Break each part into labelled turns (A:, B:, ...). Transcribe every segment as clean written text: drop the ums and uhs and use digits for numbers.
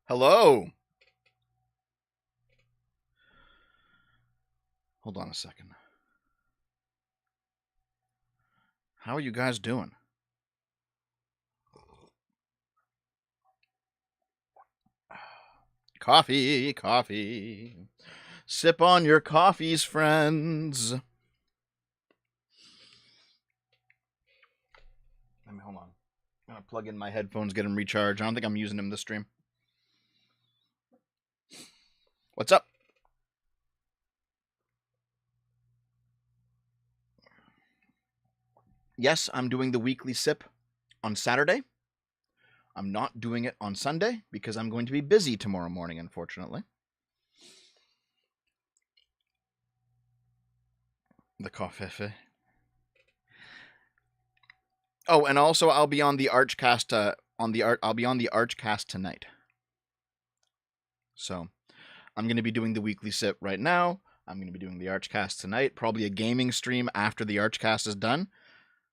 A: Hello. Hold on a second. How are you guys doing? Coffee, coffee. Sip on your coffees, friends. Hold on. I'm gonna plug in my headphones, get them recharged. I don't think I'm using them this stream. What's up? Yes, I'm doing the weekly sip on Saturday. I'm not doing it on Sunday because I'm going to be busy tomorrow morning, unfortunately. The coffee. Oh, and also I'll be on the Archcast I'll be on the Archcast tonight. So, I'm going to be doing the weekly sip right now. I'm going to be doing the Archcast tonight. Probably a gaming stream after the Archcast is done.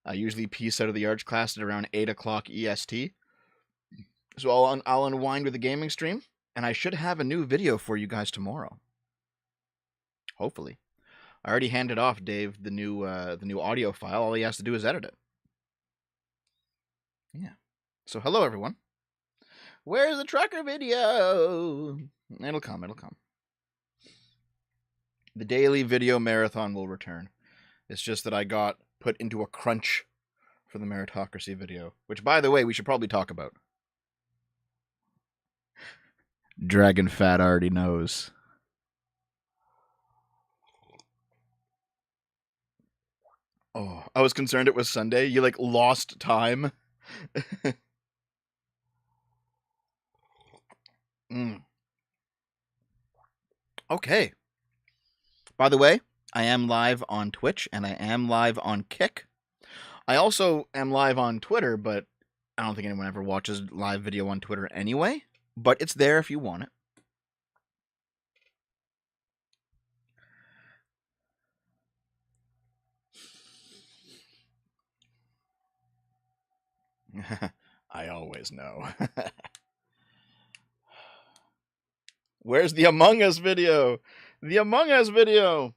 A: I usually peace out of the Archcast at around 8 o'clock EST. So I'll unwind with a gaming stream, and I should have a new video for you guys tomorrow. Hopefully. I already handed off Dave the new audio file. All he has to do is edit it. Yeah. So hello everyone. Where's the trucker video? It'll come. The daily video marathon will return. It's just that I got put into a crunch for the meritocracy video, which, by the way, we should probably talk about. Dragon Fat already knows. Oh, I was concerned it was Sunday. You, lost time. Okay. By the way, I am live on Twitch, and I am live on Kick. I also am live on Twitter, but I don't think anyone ever watches live video on Twitter anyway. But it's there if you want it. I always know. Where's the Among Us video? The Among Us video!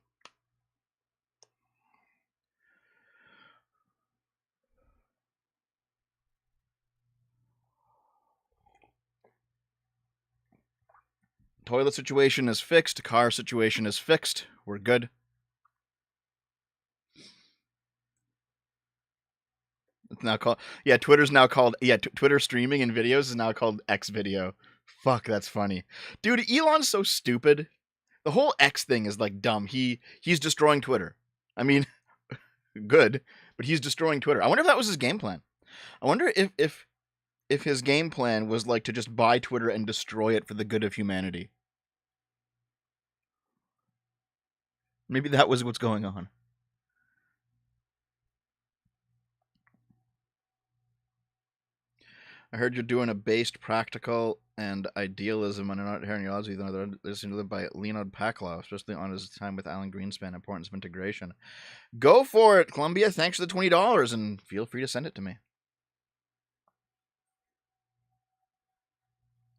A: Toilet situation is fixed. Car situation is fixed. We're good. It's now called... Yeah, Twitter's now called... Yeah, Twitter streaming and videos is now called X video. Fuck, that's funny. Dude, Elon's so stupid. The whole X thing is, dumb. He's destroying Twitter. I mean, good, but he's destroying Twitter. I wonder if that was his game plan. I wonder if his game plan was, to just buy Twitter and destroy it for the good of humanity. Maybe that was what's going on. I heard you're doing a based practical and idealism on not hearing your odds with another listening to live by Leonard Paklow, especially on his time with Alan Greenspan, importance of integration. Go for it, Columbia. Thanks for the $20, and feel free to send it to me.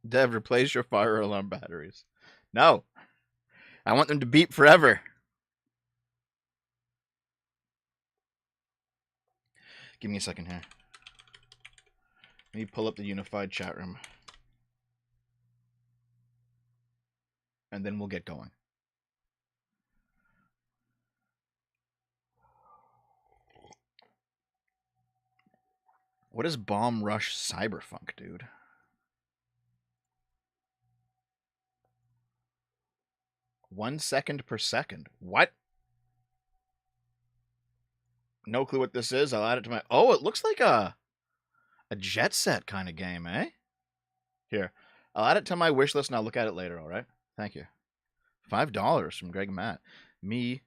A: Dev, replace your fire alarm batteries. No. I want them to beep forever. Give me a second here. Let me pull up the unified chat room. And then we'll get going. What is Bomb Rush Cyberfunk, dude? One second per second. What? No clue what this is. I'll add it to my... Oh, it looks like a Jet Set kind of game, eh? Here. I'll add it to my wish list and I'll look at it later, all right? Thank you. $5 from Greg Matt. Me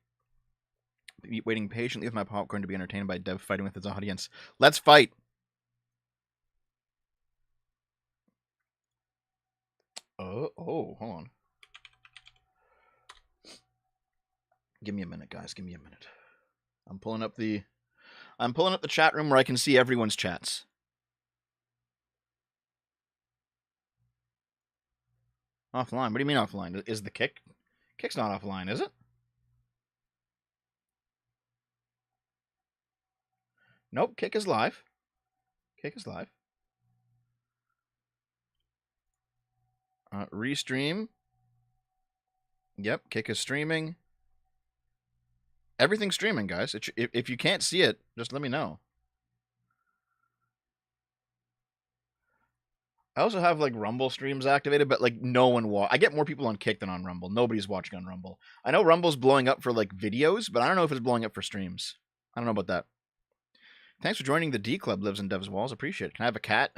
A: waiting patiently with my popcorn to be entertained by Dev fighting with his audience. Let's fight. Oh, hold on. Give me a minute, guys. Give me a minute. I'm pulling up the chat room where I can see everyone's chats. Offline? What do you mean offline? Is the Kick? Kick's not offline, is it? Nope, Kick is live. Kick is live. Restream. Yep, Kick is streaming. Everything's streaming, guys. If you can't see it, just let me know. I also have like Rumble streams activated, but like no one I get more people on Kick than on Rumble. Nobody's watching on Rumble. I know Rumble's blowing up for like videos, but I don't know if it's blowing up for streams. I don't know about that. Thanks for joining the D Club. Lives in Dev's Walls. Appreciate it. Can I have a cat?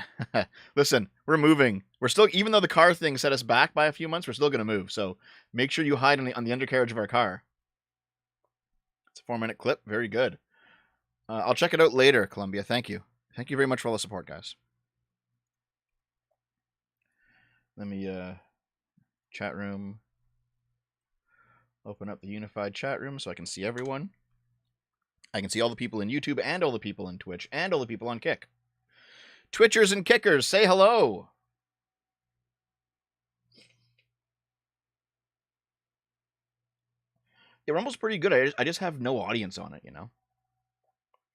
A: Listen, we're moving. We're still, even though the car thing set us back by a few months, we're still gonna move. So make sure you hide on the undercarriage of our car. It's a 4-minute clip. Very good. I'll check it out later, Columbia. Thank you. Thank you very much for all the support, guys. Let me chat room. Open up the unified chat room so I can see everyone. I can see all the people in YouTube and all the people in Twitch and all the people on Kick. Twitchers and Kickers, say hello. Yeah, Rumble's pretty good. I just have no audience on it, you know?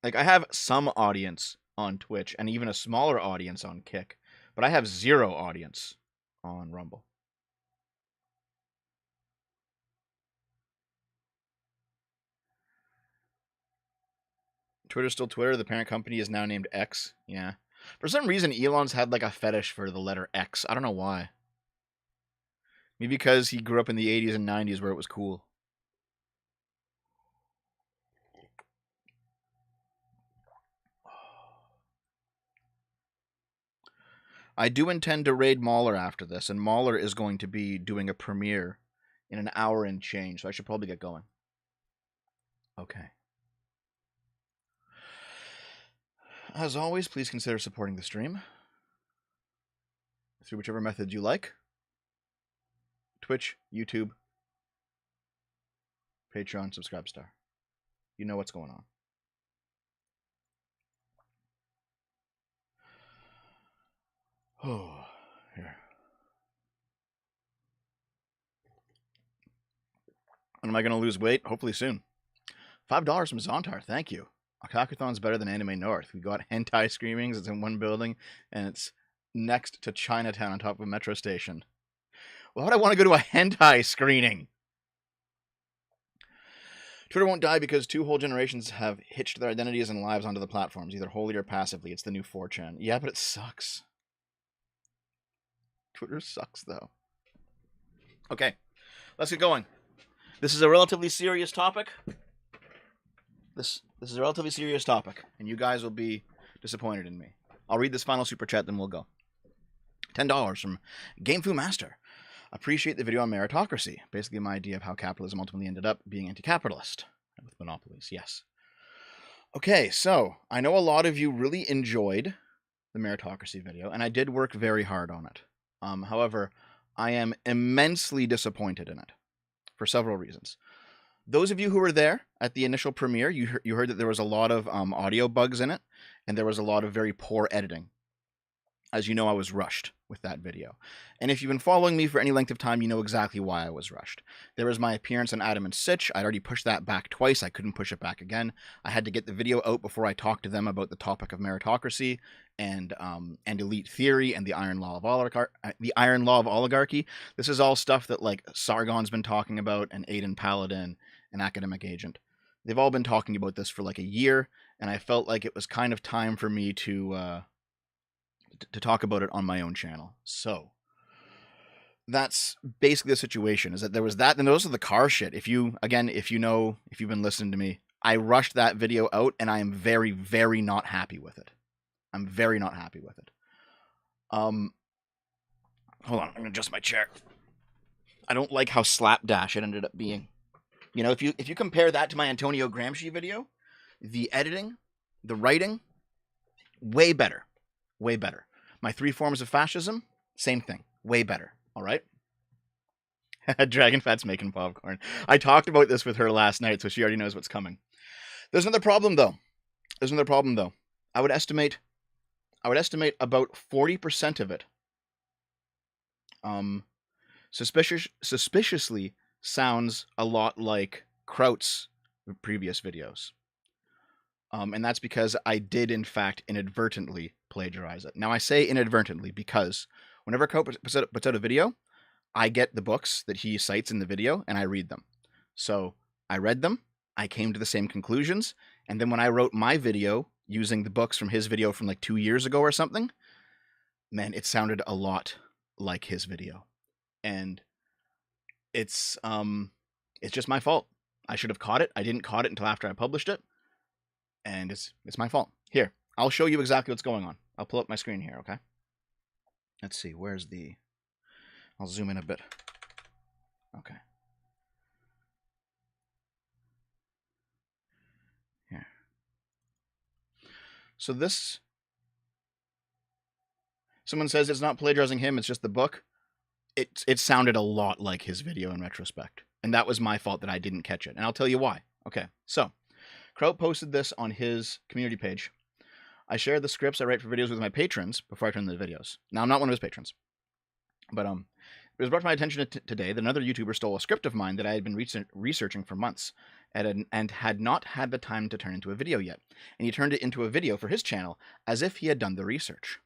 A: Like, I have some audience on Twitch and even a smaller audience on Kick, but I have 0 audience on Rumble. Twitter's still Twitter. The parent company is now named X. Yeah. For some reason, Elon's had like a fetish for the letter X. I don't know why. Maybe because he grew up in the 80s and 90s where it was cool. I do intend to raid Mauler after this, and Mauler is going to be doing a premiere in an hour and change, so I should probably get going. Okay. As always, please consider supporting the stream through whichever method you like. Twitch, YouTube, Patreon, Subscribestar. You know what's going on. Oh, here. When am I going to lose weight? Hopefully soon. $5 from Zontar. Thank you. Otakuthon's better than Anime North. We got hentai screenings. It's in one building, and it's next to Chinatown on top of a metro station. Why would I want to go to a hentai screening? Twitter won't die because 2 whole generations have hitched their identities and lives onto the platforms, either wholly or passively. It's the new 4chan. Yeah, but it sucks. Twitter sucks, though. Okay, let's get going. This is a relatively serious topic. This is a relatively serious topic, and you guys will be disappointed in me. I'll read this final super chat, then we'll go. $10 from Game Fu Master. Appreciate the video on meritocracy. Basically, my idea of how capitalism ultimately ended up being anti-capitalist with monopolies. Yes. Okay, so I know a lot of you really enjoyed the meritocracy video, and I did work very hard on it. However, I am immensely disappointed in it for several reasons. Those of you who were there at the initial premiere, you heard that there was a lot of audio bugs in it, and there was a lot of very poor editing. As you know, I was rushed with that video. And if you've been following me for any length of time, you know exactly why I was rushed. There was my appearance on Adam and Sitch. I'd already pushed that back twice. I couldn't push it back again. I had to get the video out before I talked to them about the topic of meritocracy and elite theory and the iron law of oligarchy. This is all stuff that like Sargon's been talking about, and Aiden Paladin, an academic agent. They've all been talking about this for like a year, and I felt like it was kind of time for me to talk about it on my own channel. So that's basically the situation, is that there was that, and those are the car shit. If you've been listening to me, I rushed that video out, and I am very, very not happy with it. I'm very not happy with it. Hold on, I'm gonna adjust my chair. I don't like how slapdash it ended up being. You know, if you compare that to my Antonio Gramsci video, the editing, the writing, way better. Way better. My 3 forms of fascism, same thing. Way better. All right? Dragon Fat's making popcorn. I talked about this with her last night, so she already knows what's coming. There's another problem, though. I would estimate about 40% of it Suspiciously sounds a lot like Kraut's previous videos. And that's because I did, in fact, inadvertently plagiarize it. Now, I say inadvertently because whenever Kraut puts out a video, I get the books that he cites in the video and I read them. So I read them, I came to the same conclusions, and then when I wrote my video using the books from his video from like 2 years ago or something, man, it sounded a lot like his video. And it's just my fault. I should have caught it. I didn't caught it until after I published it. And it's my fault. Here, I'll show you exactly what's going on. I'll pull up my screen here, okay? Let's see, where's the... I'll zoom in a bit. Okay. Here. So this... Someone says it's not plagiarizing him, it's just the book. It sounded a lot like his video in retrospect. And that was my fault that I didn't catch it. And I'll tell you why. Okay, so... Kraut posted this on his community page. I share the scripts I write for videos with my patrons before I turn the videos. Now, I'm not one of his patrons. But it was brought to my attention today that another YouTuber stole a script of mine that I had been researching for months and had not had the time to turn into a video yet. And he turned it into a video for his channel as if he had done the research.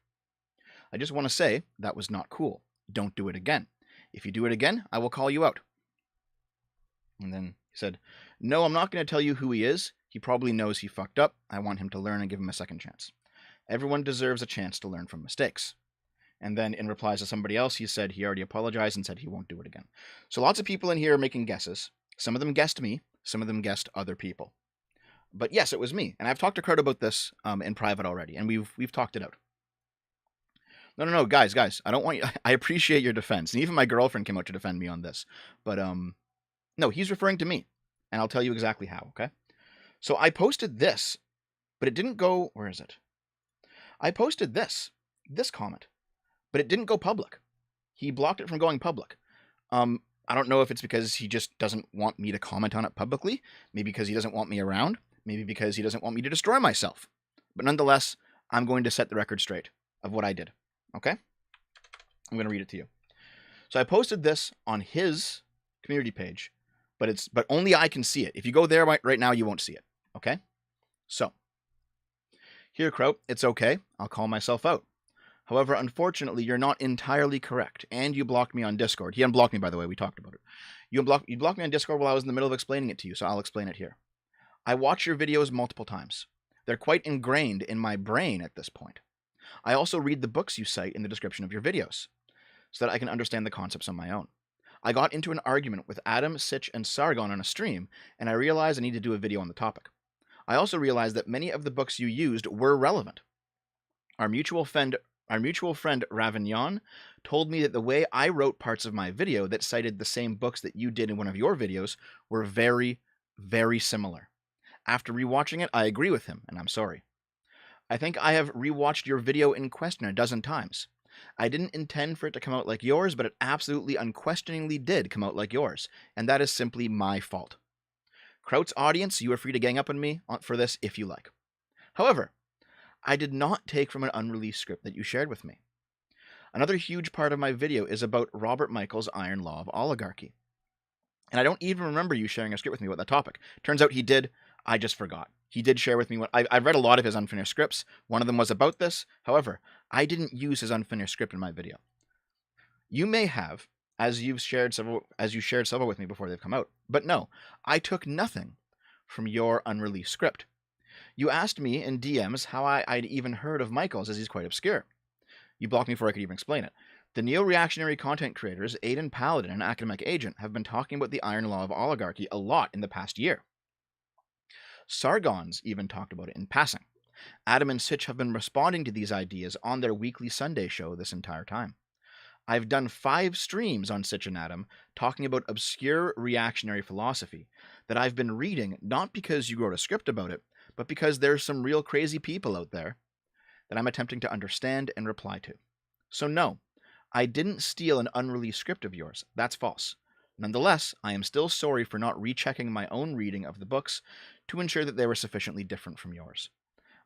A: I just want to say that was not cool. Don't do it again. If you do it again, I will call you out. And then he said, no, I'm not going to tell you who he is. He probably knows he fucked up. I want him to learn and give him a second chance. Everyone deserves a chance to learn from mistakes. And then in replies to somebody else, he said he already apologized and said he won't do it again. So lots of people in here are making guesses. Some of them guessed me. Some of them guessed other people. But yes, it was me. And I've talked to Kraut about this in private already. And we've talked it out. No, guys. I don't want you... I appreciate your defense. And even my girlfriend came out to defend me on this. But no, he's referring to me. And I'll tell you exactly how, okay? So I posted this, but it didn't go... Where is it? I posted this comment, but it didn't go public. He blocked it from going public. I don't know if it's because he just doesn't want me to comment on it publicly. Maybe because he doesn't want me around. Maybe because he doesn't want me to destroy myself. But nonetheless, I'm going to set the record straight of what I did. Okay? I'm going to read it to you. So I posted this on his community page, but only I can see it. If you go there right now, you won't see it. Okay? So, here, Kraut, it's okay. I'll call myself out. However, unfortunately, you're not entirely correct, and you blocked me on Discord. He unblocked me, by the way. We talked about it. You blocked me on Discord while I was in the middle of explaining it to you, so I'll explain it here. I watch your videos multiple times. They're quite ingrained in my brain at this point. I also read the books you cite in the description of your videos, so that I can understand the concepts on my own. I got into an argument with Adam, Sitch, and Sargon on a stream, and I realized I need to do a video on the topic. I also realized that many of the books you used were relevant. Our mutual friend Ravignon told me that the way I wrote parts of my video that cited the same books that you did in one of your videos were very, very similar. After rewatching it, I agree with him, and I'm sorry. I think I have rewatched your video in question a dozen times. I didn't intend for it to come out like yours, but it absolutely unquestioningly did come out like yours, and that is simply my fault. Kraut's audience, you are free to gang up on me for this if you like. However, I did not take from an unreleased script that you shared with me. Another huge part of my video is about Robert Michael's Iron Law of Oligarchy. And I don't even remember you sharing a script with me about that topic. Turns out he did. I just forgot. He did share with me I've read a lot of his unfinished scripts. One of them was about this. However, I didn't use his unfinished script in my video. You may have, as you shared several with me before they've come out. But no, I took nothing from your unreleased script. You asked me in DMs how I'd even heard of Michael's, as he's quite obscure. You blocked me before I could even explain it. The neo-reactionary content creators, Aiden Paladin and Academic Agent, have been talking about the Iron Law of Oligarchy a lot in the past year. Sargon's even talked about it in passing. Adam and Sitch have been responding to these ideas on their weekly Sunday show this entire time. I've done 5 streams on Sitch and Adam talking about obscure reactionary philosophy that I've been reading not because you wrote a script about it, but because there's some real crazy people out there that I'm attempting to understand and reply to. So no, I didn't steal an unreleased script of yours. That's false. Nonetheless, I am still sorry for not rechecking my own reading of the books to ensure that they were sufficiently different from yours.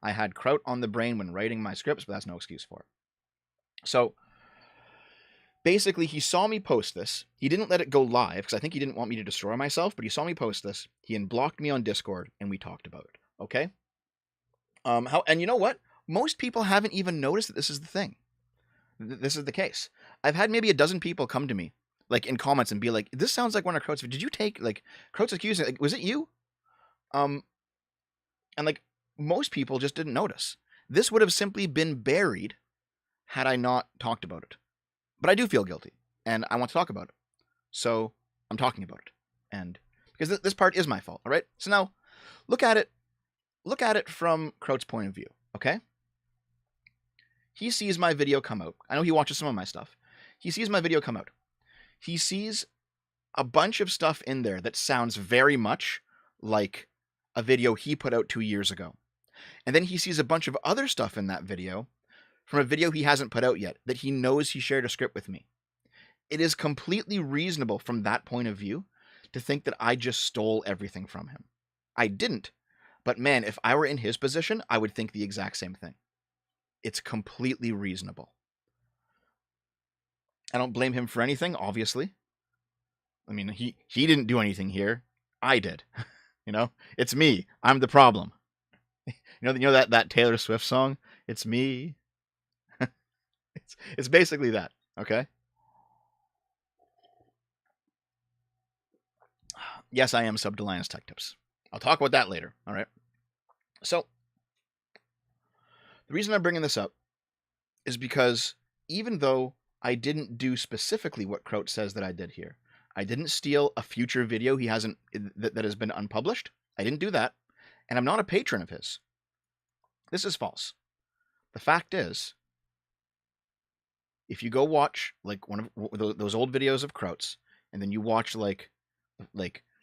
A: I had Kraut on the brain when writing my scripts, but that's no excuse for it. So, Basically, he saw me post this. He didn't let it go live because I think he didn't want me to destroy myself, but he saw me post this. He unblocked me on Discord and we talked about it. Okay? And you know what? Most people haven't even noticed that this is the thing. This is the case. I've had maybe a dozen people come to me, like in comments, and be like, "This sounds like one of Kraut's. Did you take like Kraut's accusing? Like, was it you?" And like most people just didn't notice. This would have simply been buried had I not talked about it. But I do feel guilty, and I want to talk about it. So I'm talking about it, and because this part is my fault. All right. So now, look at it. Look at it from Kraut's point of view. Okay. He sees my video come out. I know he watches some of my stuff. He sees my video come out. He sees a bunch of stuff in there that sounds very much like a video he put out 2 years ago. And then he sees a bunch of other stuff in that video from a video he hasn't put out yet that he knows he shared a script with me. It is completely reasonable from that point of view to think that I just stole everything from him. I didn't. But man, if I were in his position, I would think the exact same thing. It's completely reasonable. I don't blame him for anything, obviously. I mean, he didn't do anything here. I did. You know, it's me. I'm the problem. You know that Taylor Swift song? It's me. It's basically that, okay? Yes, I am subbed to Linus Tech Tips. I'll talk about that later, all right? So, the reason I'm bringing this up is because even though I didn't do specifically what Kraut says that I did here, I didn't steal a future video he hasn't that has been unpublished. I didn't do that, and I'm not a patron of his. This is false. The fact is, if you go watch like one of those old videos of Kraut's, and then you watch like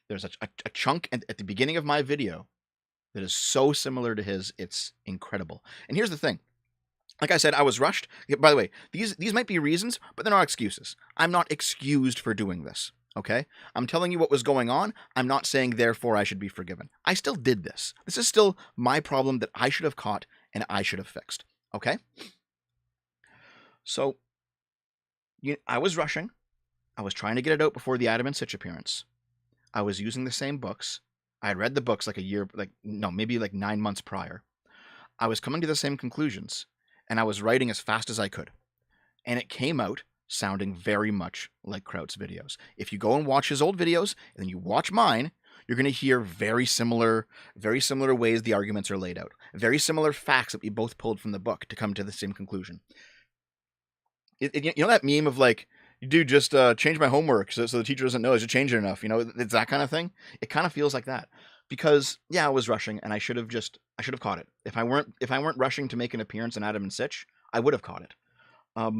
A: there's a chunk at the beginning of my video that is so similar to his, it's incredible. And here's the thing. Like I said, I was rushed. By the way, these might be reasons, but they're not excuses. I'm not excused for doing this, okay? I'm telling you what was going on. I'm not saying, therefore, I should be forgiven. I still did this. This is still my problem that I should have caught and I should have fixed, okay? So, I was rushing. I was trying to get it out before the Adam and Sitch appearance. I was using the same books. I had read the books maybe 9 months prior. I was coming to the same conclusions, and I was writing as fast as I could. And it came out sounding very much like Kraut's videos. If you go and watch his old videos, and then you watch mine, you're going to hear very similar ways the arguments are laid out. Very similar facts that we both pulled from the book to come to the same conclusion. You know that meme of like, dude, just change my homework so the teacher doesn't know I should change it enough. You know, it's that kind of thing. It kind of feels like that because I was rushing and I should have caught it. If I weren't rushing to make an appearance in Adam and Sitch, I would have caught it. But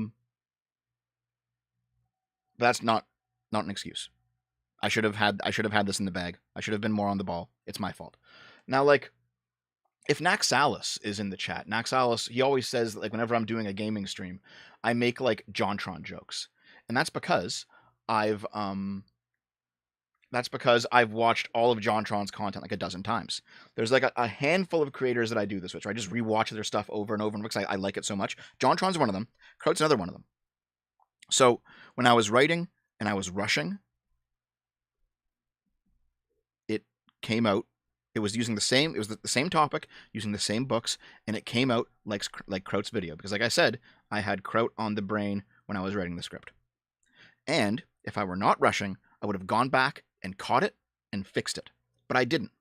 A: that's not an excuse. I should have had this in the bag. I should have been more on the ball. It's my fault. Now, like, if Naxalis is in the chat, Naxalis, he always says that, like, whenever I'm doing a gaming stream, I make like JonTron jokes. And that's because I've watched all of JonTron's content like a dozen times. There's like a handful of creators that I do this with, where I just rewatch their stuff over and over because I like it so much. JonTron's one of them. Kraut's another one of them. So when I was writing and I was rushing, it came out. It was using the same topic, using the same books, and it came out like Kraut's video. Because like I said, I had Kraut on the brain when I was writing the script. And if I were not rushing, I would have gone back and caught it and fixed it. But I didn't.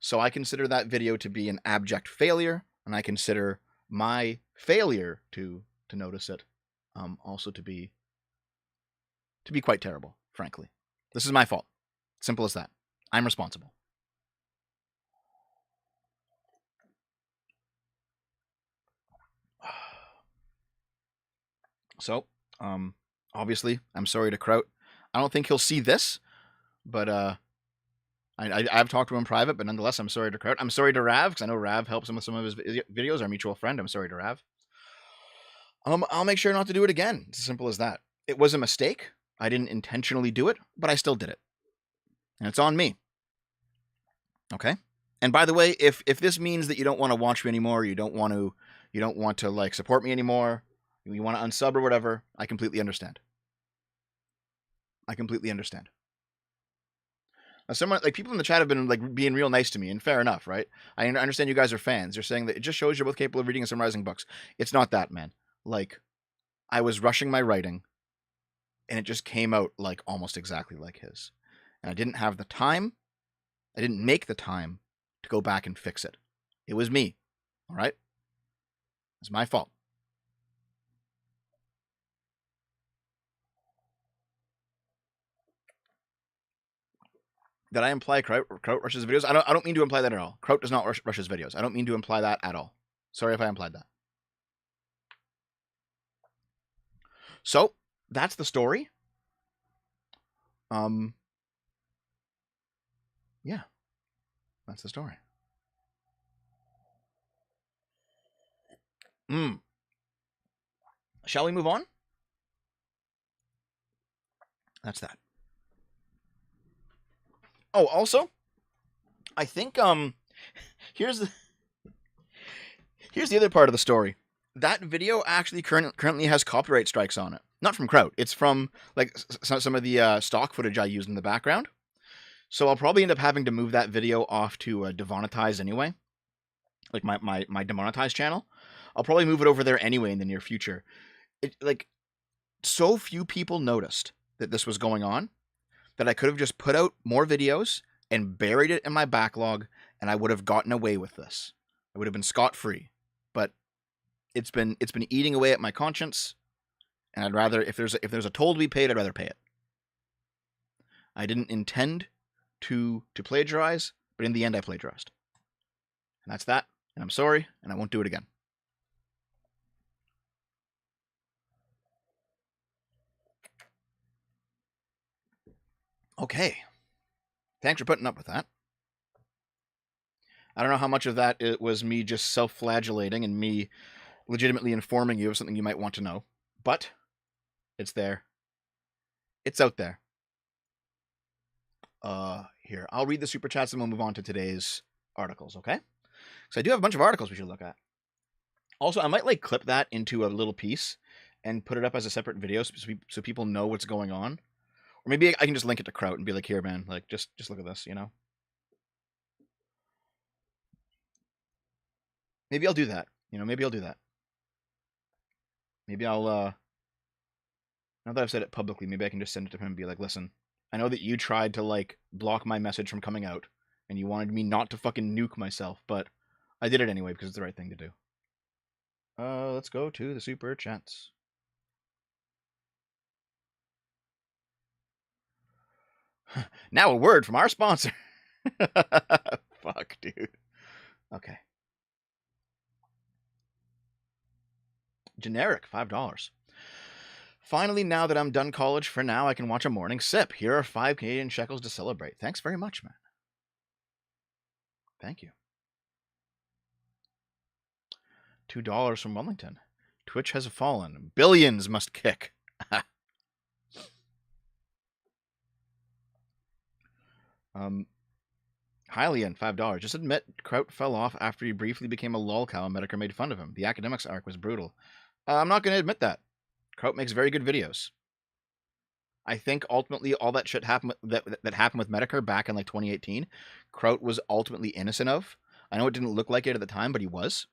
A: So I consider that video to be an abject failure, and I consider my failure to notice it also to be quite terrible, frankly. This is my fault. Simple as that. I'm responsible. So, obviously, I'm sorry to Kraut. I don't think he'll see this, but I've talked to him in private, but nonetheless, I'm sorry to Kraut. I'm sorry to Rav, because I know Rav helps him with some of his videos, our mutual friend. I'm sorry to Rav. I'll make sure not to do it again. It's as simple as that. It was a mistake. I didn't intentionally do it, but I still did it. And it's on me. Okay? And by the way, if this means that you don't want to watch me anymore, you don't want to like support me anymore, you want to unsub or whatever, I completely understand. I completely understand. Now, someone like people in the chat have been like being real nice to me, and fair enough, right? I understand you guys are fans. You're saying that it just shows you're both capable of reading and summarizing books. It's not that, man. Like, I was rushing my writing, and it just came out like almost exactly like his, and I didn't have the time. I didn't make the time to go back and fix it. It was me. All right? It's my fault. Did I imply Kraut rushes videos? I don't mean to imply that at all. Kraut does not rush his videos. I don't mean to imply that at all. Sorry if I implied that. So, that's the story. Yeah. That's the story. Shall we move on? That's that. Oh, also, I think here's the other part of the story. That video actually currently has copyright strikes on it. Not from Kraut. It's from like some of the stock footage I used in the background. So I'll probably end up having to move that video off to demonetize anyway. Like my demonetized channel. I'll probably move it over there anyway in the near future. It like so few people noticed that this was going on that I could have just put out more videos and buried it in my backlog, and I would have gotten away with this. I would have been scot-free. But it's been eating away at my conscience, and I'd rather if there's a toll to be paid, I'd rather pay it. I didn't intend to plagiarize, but in the end I plagiarized. And that's that, and I'm sorry, and I won't do it again. Okay. Thanks for putting up with that. I don't know how much of that it was me just self-flagellating and me legitimately informing you of something you might want to know, but it's there. It's out there. Here, I'll read the super chats and we'll move on to today's articles, okay? So I do have a bunch of articles we should look at. Also, I might like clip that into a little piece and put it up as a separate video so people know what's going on. Or maybe I can just link it to Kraut and be like, here, man, like just look at this, you know? Maybe I'll do that. You know, maybe I'll do that. Maybe I'll now that I've said it publicly, maybe I can just send it to him and be like, listen, I know that you tried to like block my message from coming out and you wanted me not to fucking nuke myself, but I did it anyway because it's the right thing to do. Let's go to the super chats. Now a word from our sponsor. Fuck, dude. Okay. Generic, $5. Finally, now that I'm done college for now, I can watch a morning sip. Here are 5 Canadian shekels to celebrate. Thanks very much, man. Thank you. $2 from Wellington. Twitch has fallen. Billions must kick. Hylian, $5. Just admit Kraut fell off after he briefly became a lolcow and Medicare made fun of him. The academics arc was brutal. I'm not going to admit that. Kraut makes very good videos. I think ultimately all that shit happened that happened with Medicare back in like 2018, Kraut was ultimately innocent of. I know it didn't look like it at the time, but he was.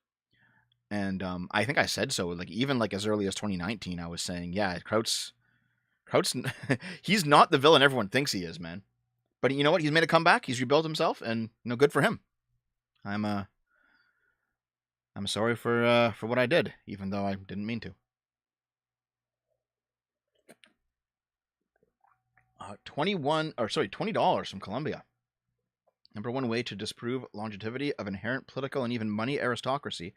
A: And I think I said so. Like even like as early as 2019, I was saying, yeah, Kraut's he's not the villain everyone thinks he is, man. But you know what? He's made a comeback. He's rebuilt himself, and good for him. I'm sorry for what I did, even though I didn't mean to. $20 from Colombia. Number one way to disprove longevity of inherent political and even money aristocracy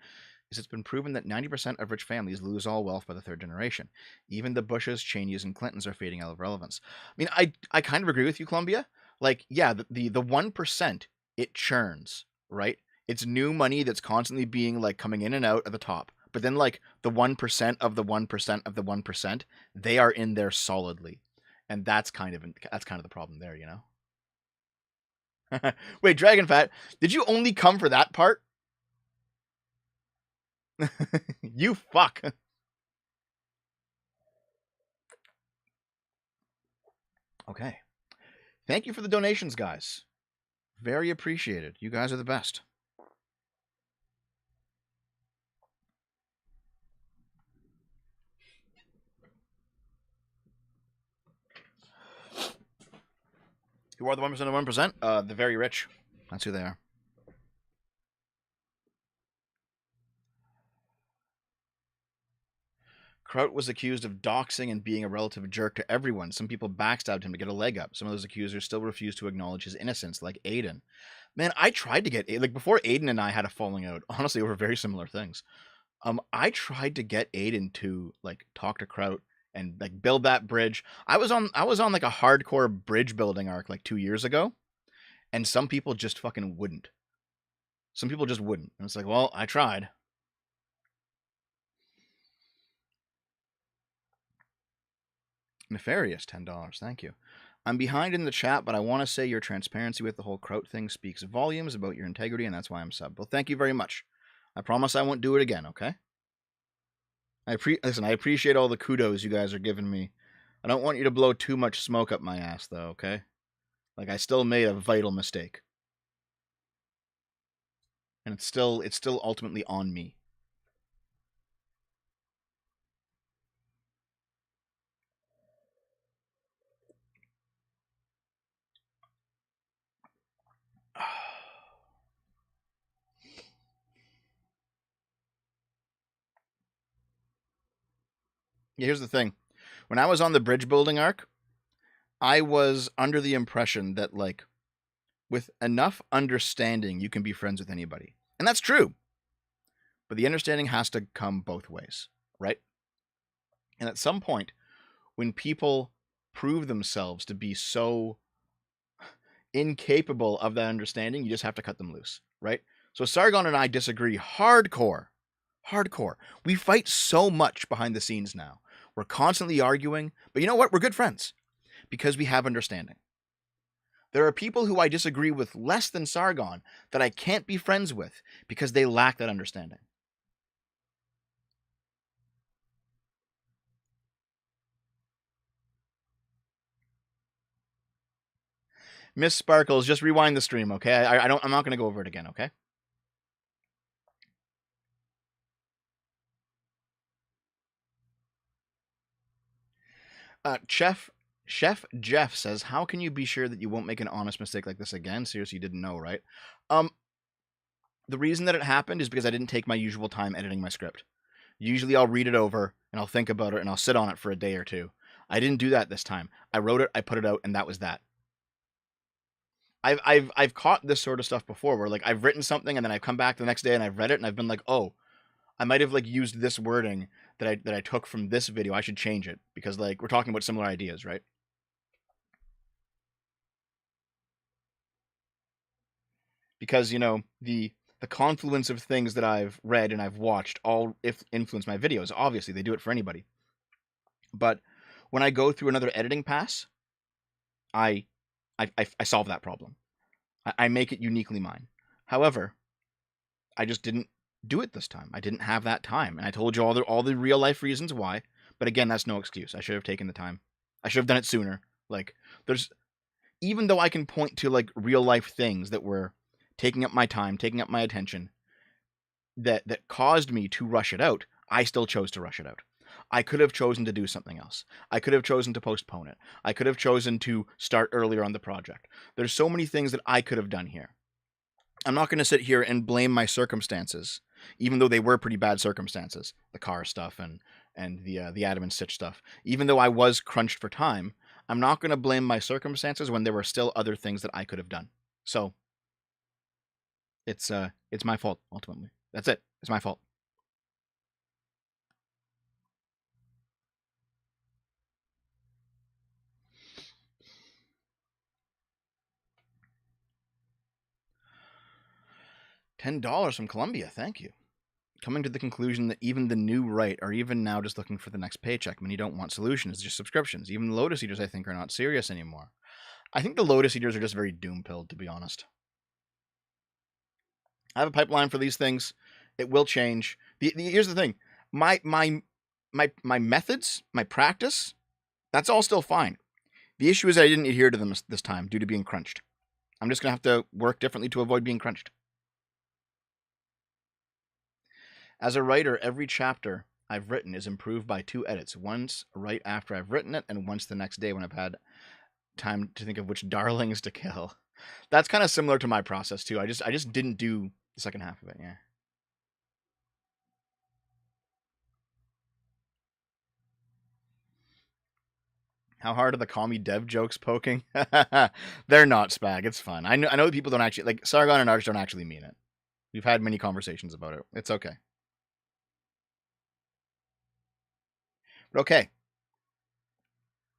A: is it's been proven that 90% of rich families lose all wealth by the third generation. Even the Bushes, Cheneys, and Clintons are fading out of relevance. I mean, I kind of agree with you, Colombia. Like, yeah, the 1%, it churns, right? It's new money that's constantly being like coming in and out at the top. But then like the 1% of the 1% of the 1%, they are in there solidly. And that's kind of the problem there, you know? Wait, Dragonfat, did you only come for that part? You fuck. Okay. Thank you for the donations, guys. Very appreciated. You guys are the best. Who are the 1% of 1%? The very rich. That's who they are. Kraut was accused of doxing and being a relative jerk to everyone. Some people backstabbed him to get a leg up. Some of those accusers still refuse to acknowledge his innocence, like Aiden. Man, I tried to get like before Aiden and I had a falling out, honestly, over very similar things. I tried to get Aiden to like talk to Kraut and like build that bridge. I was on like a hardcore bridge building arc like 2 years ago, and some people just fucking wouldn't. Some people just wouldn't. And it's like, well, I tried. Nefarious, $10. Thank you. I'm behind in the chat, but I want to say your transparency with the whole Kraut thing speaks volumes about your integrity, and that's why I'm sub. Well, thank you very much. I promise I won't do it again, okay? Listen, I appreciate all the kudos you guys are giving me. I don't want you to blow too much smoke up my ass, though, okay? Like, I still made a vital mistake. And it's still ultimately on me. Yeah, here's the thing. When I was on the bridge building arc, I was under the impression that, like, with enough understanding, you can be friends with anybody. And that's true. But the understanding has to come both ways, right? And at some point, when people prove themselves to be so incapable of that understanding, you just have to cut them loose, right? So Sargon and I disagree hardcore. Hardcore. We fight so much behind the scenes now. We're constantly arguing, but you know what? We're good friends because we have understanding. There are people who I disagree with less than Sargon that I can't be friends with because they lack that understanding. Miss Sparkles, just rewind the stream, okay? I'm not going to go over it again, okay? Chef Jeff says, "How can you be sure that you won't make an honest mistake like this again? Seriously, you didn't know, right?" The reason that it happened is because I didn't take my usual time editing my script. Usually, I'll read it over and I'll think about it and I'll sit on it for a day or two. I didn't do that this time. I wrote it, I put it out, and that was that. I've caught this sort of stuff before, where like I've written something and then I've come back the next day and I've read it and I've been like, oh, I might have like used this wording that I took from this video. I should change it because like we're talking about similar ideas, right? Because you know the confluence of things that I've read and I've watched all influence my videos. Obviously, they do it for anybody. But when I go through another editing pass, I solve that problem. I make it uniquely mine. However, I just didn't do it this time. I didn't have that time, and I told you all the real life reasons why. But again, that's no excuse. I should have taken the time. I should have done it sooner. Like there's even though I can point to like real life things that were taking up my time, taking up my attention, that caused me to rush it out, I still chose to rush it out. I could have chosen to do something else. I could have chosen to postpone it. I could have chosen to start earlier on the project. There's so many things that I could have done here. I'm not going to sit here and blame my circumstances, even though they were pretty bad circumstances, the car stuff and the Adam and Stitch stuff. Even though I was crunched for time, I'm not going to blame my circumstances when there were still other things that I could have done. So it's my fault ultimately. That's it. It's my fault. $10 from Colombia. Thank you. Coming to the conclusion that even the new right are even now just looking for the next paycheck. Many don't want solutions, just subscriptions. Even the Lotus Eaters, I think, are not serious anymore. I think the Lotus Eaters are just very doom-pilled, to be honest. I have a pipeline for these things. It will change. Here's the thing. My methods, my practice, that's all still fine. The issue is I didn't adhere to them this time due to being crunched. I'm just going to have to work differently to avoid being crunched. As a writer, every chapter I've written is improved by 2 edits. Once right after I've written it, and once the next day when I've had time to think of which darlings to kill. That's kind of similar to my process too. I just didn't do the second half of it, yeah. How hard are the call me dev jokes poking? They're not, Spag. It's fun. I know people don't actually, like, Sargon and Arch don't actually mean it. We've had many conversations about it. It's okay. But okay.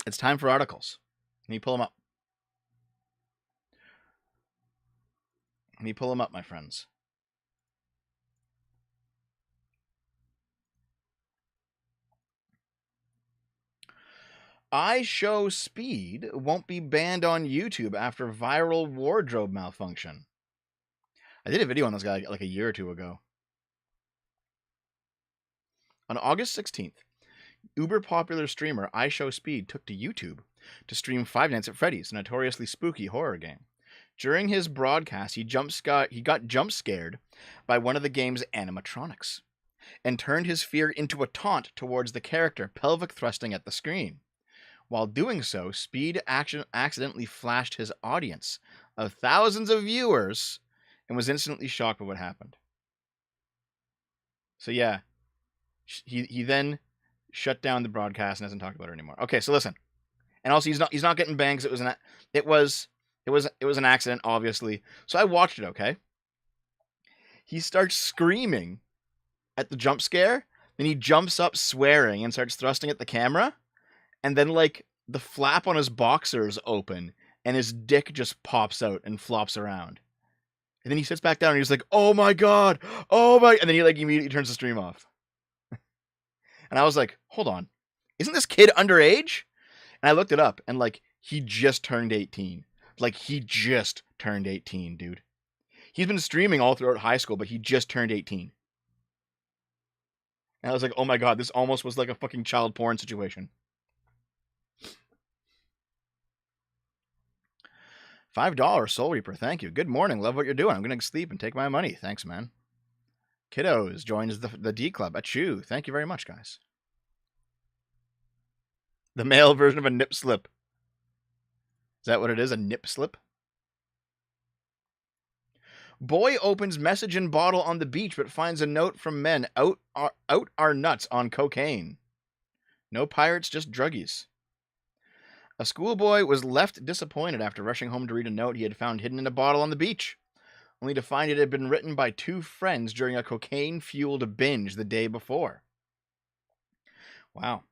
A: It's time for articles. Let me pull them up. Let me pull them up, my friends. iShowSpeed won't be banned on YouTube after viral wardrobe malfunction. I did a video on this guy like a year or two ago. On August 16th, uber popular streamer iShowSpeed took to YouTube to stream Five Nights at Freddy's, a notoriously spooky horror game. During his broadcast, he got jump scared by one of the game's animatronics and turned his fear into a taunt towards the character, pelvic thrusting at the screen. While doing so, Speed accidentally flashed his audience of thousands of viewers and was instantly shocked by what happened. So yeah, he then shut down the broadcast and hasn't talked about it anymore. Okay, so listen, and also he's not getting banned because it was an accident, obviously. So I watched it. Okay, he starts screaming at the jump scare, then he jumps up swearing and starts thrusting at the camera. And then, like, the flap on his boxers open, and his dick just pops out and flops around. And then he sits back down, and he's like, "Oh my god, oh my!" And then he like immediately turns the stream off. And I was like, "Hold on, isn't this kid underage?" And I looked it up, and like he just turned 18. Like he just turned 18, dude. He's been streaming all throughout high school, but he just turned 18. And I was like, "Oh my god, this almost was like a fucking child porn situation." $5 Soul Reaper, thank you. Good morning, love what you're doing. I'm gonna sleep and take my money. Thanks, man. Kiddos joins the D Club. Achoo. Thank you very much, guys. The male version of a nip slip. Is that what it is? A nip slip? Boy opens message in bottle on the beach but finds a note from men. Out are nuts on cocaine. No pirates, just druggies. A schoolboy was left disappointed after rushing home to read a note he had found hidden in a bottle on the beach, only to find it had been written by 2 friends during a cocaine-fueled binge the day before. Wow.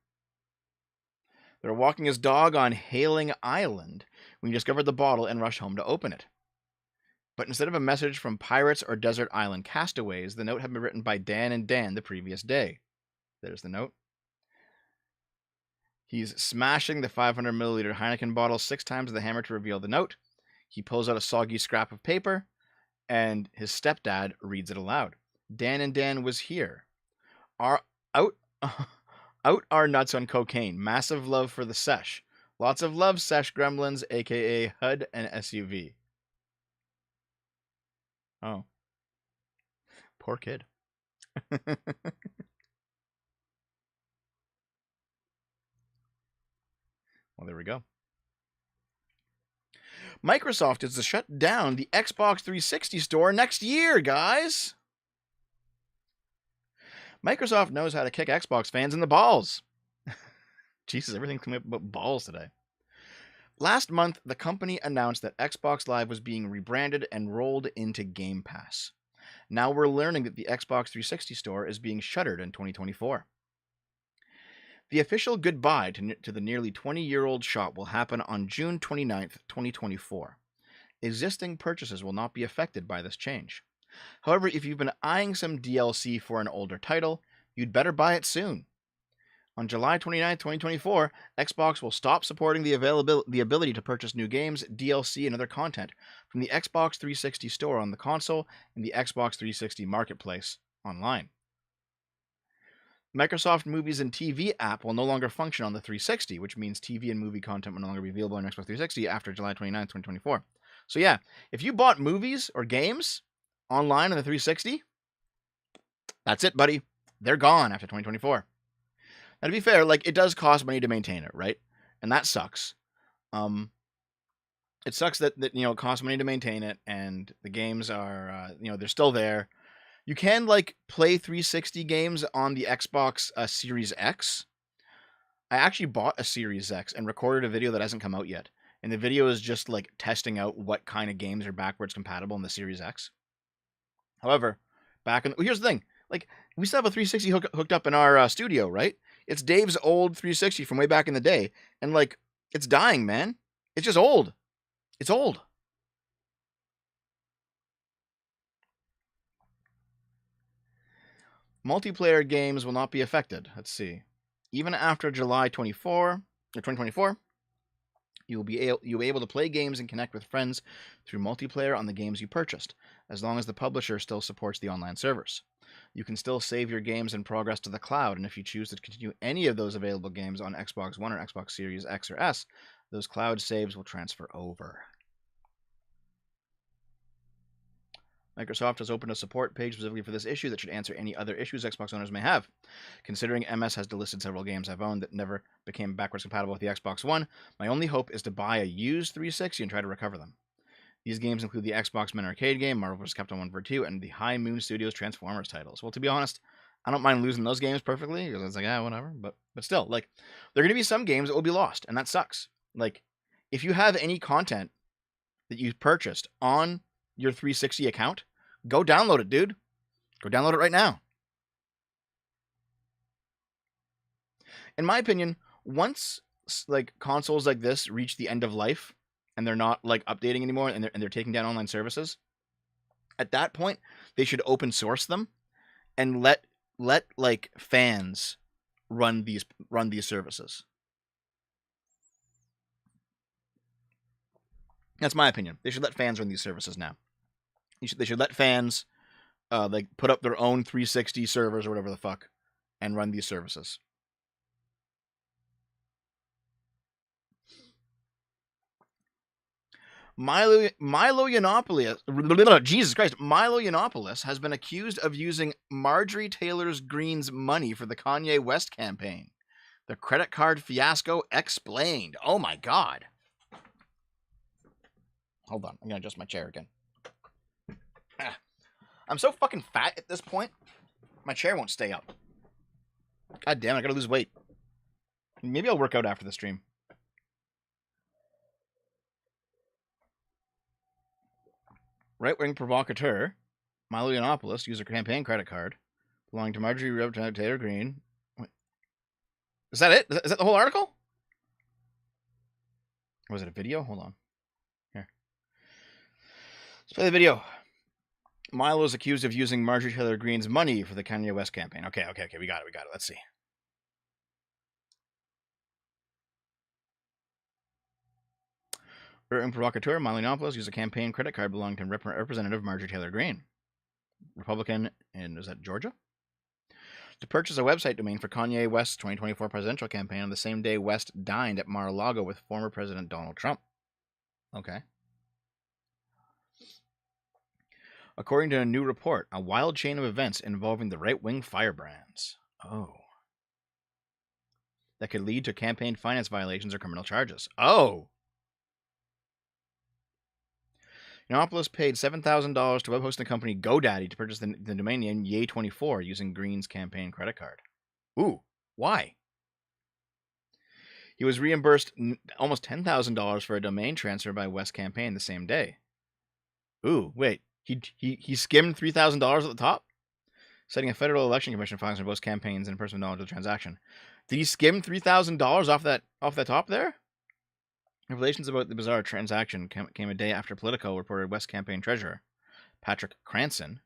A: They were walking his dog on Hailing Island when he discovered the bottle and rushed home to open it. But instead of a message from pirates or desert island castaways, the note had been written by Dan and Dan the previous day. There's the note. He's smashing the 500 milliliter Heineken bottle 6 times with a hammer to reveal the note. He pulls out a soggy scrap of paper, and his stepdad reads it aloud. Dan and Dan was here. Out are nuts on cocaine. Massive love for the sesh. Lots of love, sesh gremlins, aka HUD and SUV. Oh. Poor kid. Well, there we go. Microsoft is to shut down the Xbox 360 store next year, guys. Microsoft knows how to kick Xbox fans in the balls. Jesus, everything's coming up about balls today. Last month, the company announced that Xbox Live was being rebranded and rolled into Game Pass. Now we're learning that the Xbox 360 store is being shuttered in 2024. The official goodbye to the nearly 20-year-old shop will happen on June 29th, 2024. Existing purchases will not be affected by this change. However, if you've been eyeing some DLC for an older title, you'd better buy it soon. On July 29th, 2024, Xbox will stop supporting the ability to purchase new games, DLC, and other content from the Xbox 360 store on the console and the Xbox 360 marketplace online. Microsoft Movies and TV app will no longer function on the 360, which means TV and movie content will no longer be available on Xbox 360 after July 29th, 2024. So yeah, if you bought movies or games online on the 360, that's it, buddy. They're gone after 2024. Now, to be fair, like, it does cost money to maintain it, right? And that sucks. It sucks that it costs money to maintain it, and the games are, they're still there. You can, like, play 360 games on the Xbox Series X. I actually bought a Series X and recorded a video that hasn't come out yet. And the video is just, like, testing out what kind of games are backwards compatible in the Series X. However, here's the thing. Like, we still have a 360 hooked up in our studio, right? It's Dave's old 360 from way back in the day. And, like, it's dying, man. It's just old. It's old. Multiplayer games will not be affected. Let's see. Even after July 2024, you'll be able to play games and connect with friends through multiplayer on the games you purchased, as long as the publisher still supports the online servers. You can still save your games and progress to the cloud, and if you choose to continue any of those available games on Xbox One or Xbox Series X or S, those cloud saves will transfer over. Microsoft has opened a support page specifically for this issue that should answer any other issues Xbox owners may have. Considering MS has delisted several games I've owned that never became backwards compatible with the Xbox One, my only hope is to buy a used 360 and try to recover them. These games include the Xbox Men arcade game, Marvel vs. Capcom 1 v 2, and the High Moon Studios Transformers titles. Well, to be honest, I don't mind losing those games perfectly, because it's like, whatever. But still, like, there are going to be some games that will be lost, and that sucks. Like, if you have any content that you purchased on your 360 account, go download it, dude. Go download it right now. In my opinion, once like consoles like this reach the end of life and they're not like updating anymore and they're taking down online services, at that point they should open source them and let like fans run these services. That's my opinion. They should let fans run these services now. They should let fans like put up their own 360 servers or whatever the fuck and run these services. Milo Yiannopoulos, Jesus Christ, Milo Yiannopoulos has been accused of using Marjorie Taylor Greene's money for the Kanye West campaign. The credit card fiasco explained. Oh my God. Hold on, I'm gonna adjust my chair again. I'm so fucking fat at this point, my chair won't stay up. God damn it, I gotta lose weight. Maybe I'll work out after the stream. Right-wing provocateur Milo Yiannopoulos used a campaign credit card belonging to Marjorie Taylor Greene. Wait. Is that it? Is that the whole article? Or was it a video? Hold on. Here. Let's play the video. Milo is accused of using Marjorie Taylor Greene's money for the Kanye West campaign. Okay. We got it. Let's see. Right-wing provocateur Milo Yiannopoulos used a campaign credit card belonging to Representative Marjorie Taylor Greene, Republican in, is that Georgia? To purchase a website domain for Kanye West's 2024 presidential campaign on the same day West dined at Mar-a-Lago with former President Donald Trump. Okay. According to a new report, a wild chain of events involving the right-wing firebrands. Oh. That could lead to campaign finance violations or criminal charges. Oh! Yiannopoulos paid $7,000 to web hosting company GoDaddy to purchase the domain name Ye24 using Greene's campaign credit card. Ooh, why? He was reimbursed almost $10,000 for a domain transfer by West campaign the same day. Ooh, wait. He skimmed $3,000 at the top? Citing a federal election commission filings for both campaigns and personal knowledge of the transaction. Did he skim $3,000 off that top there? Revelations about the bizarre transaction came a day after Politico reported West campaign treasurer Patrick Cranston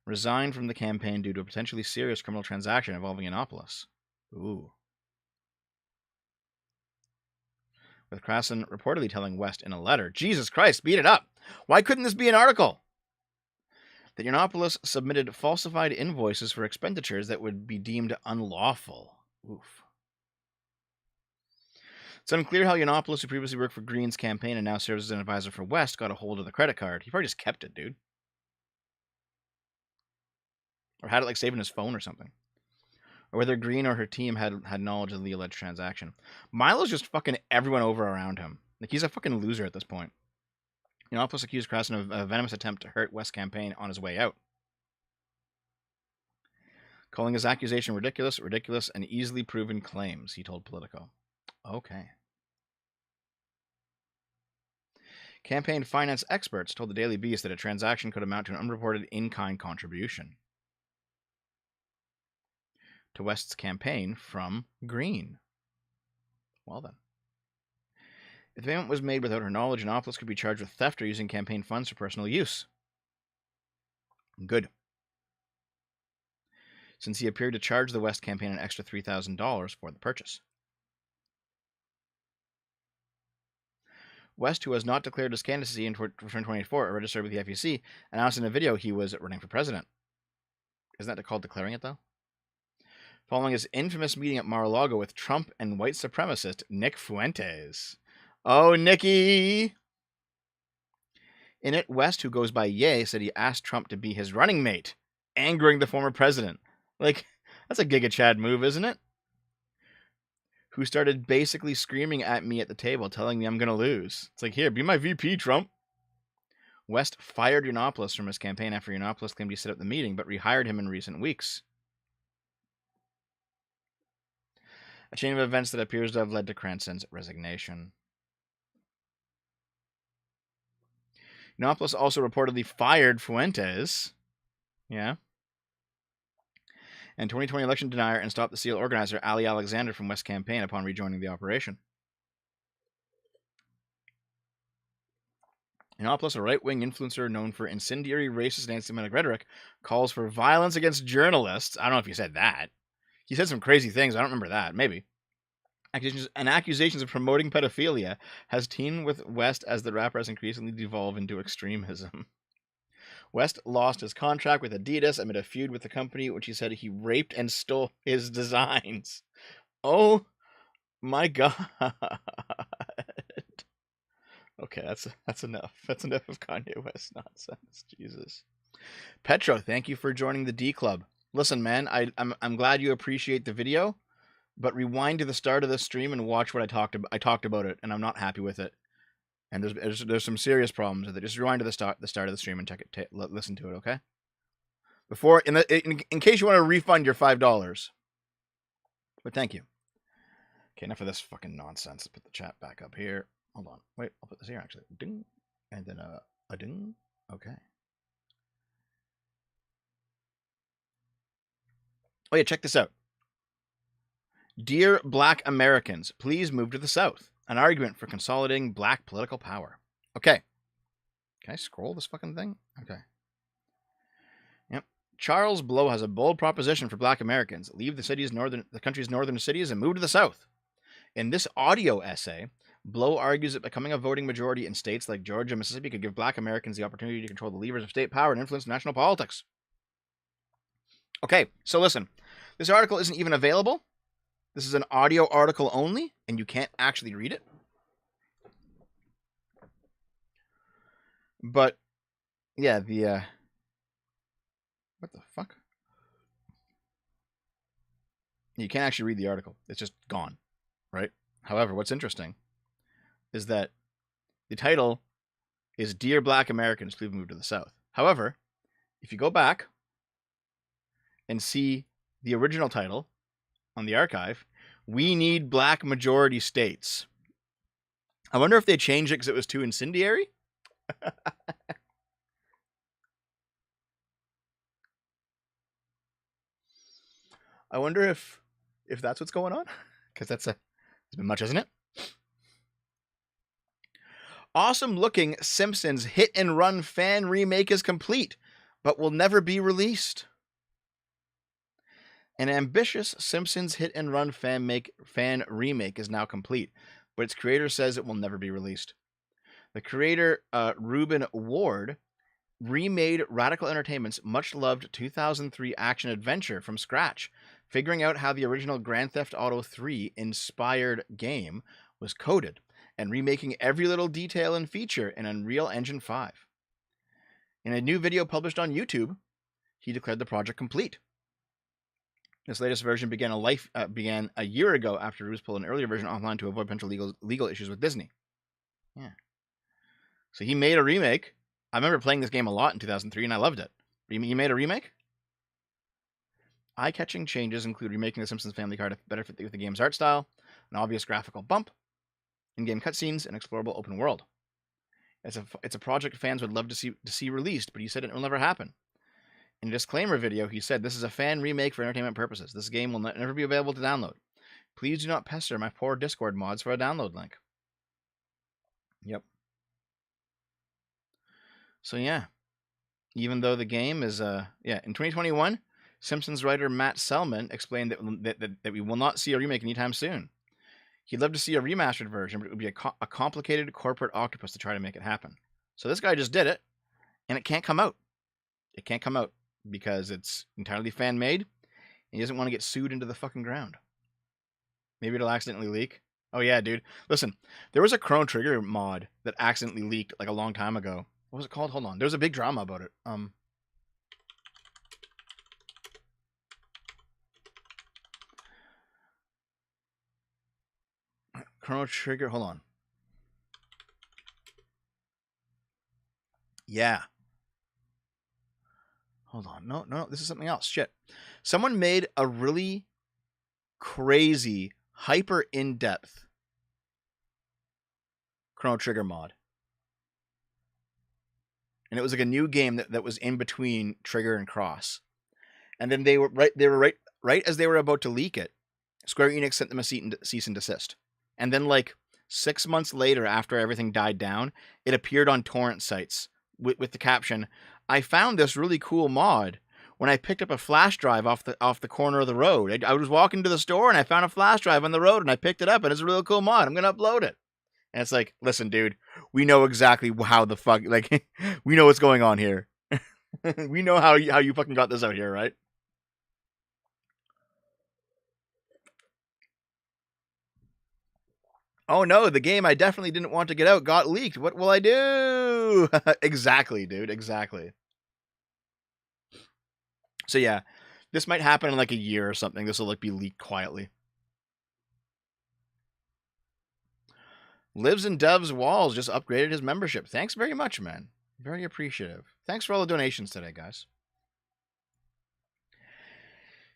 A: resigned from the campaign due to a potentially serious criminal transaction involving Yiannopoulos. Ooh. With Cranston reportedly telling West in a letter, Jesus Christ, beat it up. Why couldn't this be an article? that Yiannopoulos submitted falsified invoices for expenditures that would be deemed unlawful. Oof. It's unclear how Yiannopoulos, who previously worked for Green's campaign and now serves as an advisor for West, got a hold of the credit card. He probably just kept it, dude. Or had it like saved in his phone or something. Or whether Green or her team had knowledge of the alleged transaction. Milo's just fucking everyone over around him. Like, he's a fucking loser at this point. Yiannopoulos accused Krasn of a venomous attempt to hurt West's campaign on his way out, calling his accusation ridiculous, and easily proven claims, he told Politico. Okay. Campaign finance experts told the Daily Beast that a transaction could amount to an unreported in-kind contribution to West's campaign from Green. Well then. If the payment was made without her knowledge, Yiannopoulos could be charged with theft or using campaign funds for personal use. Good. Since he appeared to charge the West campaign an extra $3,000 for the purchase. West, who has not declared his candidacy in 2024 or registered with the FEC, announced in a video he was running for president. Isn't that called declaring it, though? Following his infamous meeting at Mar-a-Lago with Trump and white supremacist Nick Fuentes. Oh, Nicky! In it, West, who goes by Ye, said he asked Trump to be his running mate, angering the former president. Like, that's a Giga Chad move, isn't it? Who started basically screaming at me at the table, telling me I'm going to lose. It's like, here, be my VP, Trump. West fired Yiannopoulos from his campaign after Yiannopoulos claimed he set up the meeting, but rehired him in recent weeks. A chain of events that appears to have led to Cranston's resignation. Yiannopoulos also reportedly fired Fuentes. Yeah. And 2020 election denier and Stop the Steal organizer Ali Alexander from West campaign upon rejoining the operation. Yiannopoulos, a right-wing influencer known for incendiary, racist, and anti-Semitic rhetoric, calls for violence against journalists. I don't know if he said that. He said some crazy things. I don't remember that. Maybe. Accusations of promoting pedophilia has teamed with West as the rapper has increasingly devolved into extremism. West lost his contract with Adidas amid a feud with the company, which he said he raped and stole his designs. Oh my god. Okay, that's enough. That's enough of Kanye West nonsense. Jesus. Petro, thank you for joining the D Club. Listen, man, I'm glad you appreciate the video, but rewind to the start of the stream and watch what I talked about. I talked about it, and I'm not happy with it. And there's some serious problems with it. Just rewind to the start of the stream and listen to it, okay? Before in case you want to refund your $5. But thank you. Okay, enough of this fucking nonsense. Let's put the chat back up here. Hold on. Wait, I'll put this here actually. Ding. And then a ding. Okay. Oh yeah, check this out. Dear Black Americans, please move to the South. An argument for consolidating Black political power. Okay. Can I scroll this fucking thing? Okay. Yep. Charles Blow has a bold proposition for Black Americans. Leave the country's northern cities and move to the South. In this audio essay, Blow argues that becoming a voting majority in states like Georgia and Mississippi could give Black Americans the opportunity to control the levers of state power and influence national politics. Okay, so listen. This article isn't even available. This is an audio article only, and you can't actually read it. But, yeah, what the fuck? You can't actually read the article. It's just gone, right? However, what's interesting is that the title is Dear Black Americans, Please Move to the South. However, if you go back and see the original title on the archive, We Need Black Majority States. I wonder if they changed it because it was too incendiary? I wonder if that's what's going on, because it's been much, isn't it? Awesome looking Simpsons hit and run fan remake is complete, but will never be released. An ambitious Simpsons hit and run fan remake is now complete, but its creator says it will never be released. The creator, Reuben Ward, remade Radical Entertainment's much-loved 2003 action-adventure from scratch, figuring out how the original Grand Theft Auto 3 inspired game was coded, and remaking every little detail and feature in Unreal Engine 5. In a new video published on YouTube, he declared the project complete. This latest version began a year ago after Roos pulled an earlier version offline to avoid potential legal issues with Disney. Yeah. So he made a remake. I remember playing this game a lot in 2003, and I loved it. He made a remake? Eye-catching changes include remaking the Simpsons family car to better fit with the game's art style, an obvious graphical bump, in-game cutscenes, and explorable open world. It's a project fans would love to see released, but he said it will never happen. In a disclaimer video, he said, "This is a fan remake for entertainment purposes. This game will never be available to download. Please do not pester my poor Discord mods for a download link." Yep. So yeah, even though the game is in 2021, Simpsons writer Matt Selman explained that we will not see a remake anytime soon. He'd love to see a remastered version, but it would be a complicated corporate octopus to try to make it happen. So this guy just did it, and it can't come out. It can't come out because it's entirely fan-made, and he doesn't want to get sued into the fucking ground. Maybe it'll accidentally leak. Oh yeah, dude. Listen, there was a Chrono Trigger mod that accidentally leaked like a long time ago. What was it called? Hold on. There was a big drama about it. Chrono Trigger. Hold on. Yeah. Hold on. No. This is something else. Shit. Someone made a really crazy, hyper in-depth Chrono Trigger mod. And it was like a new game that was in between Trigger and Cross. And then they were right as they were about to leak it, Square Enix sent them a cease and desist. And then like 6 months later, after everything died down, it appeared on torrent sites with the caption, "I found this really cool mod when I picked up a flash drive off the corner of the road. I was walking to the store and I found a flash drive on the road and I picked it up and it's a really cool mod. I'm going to upload it." And it's like, listen, dude, we know exactly how the fuck, like, we know what's going on here. We know how you fucking got this out here, right? Oh no, the game I definitely didn't want to get out got leaked. What will I do? Exactly, dude. Exactly. So yeah, this might happen in like a year or something. This will like be leaked quietly. Lives and Devs Walls just upgraded his membership. Thanks very much, man. Very appreciative. Thanks for all the donations today, guys.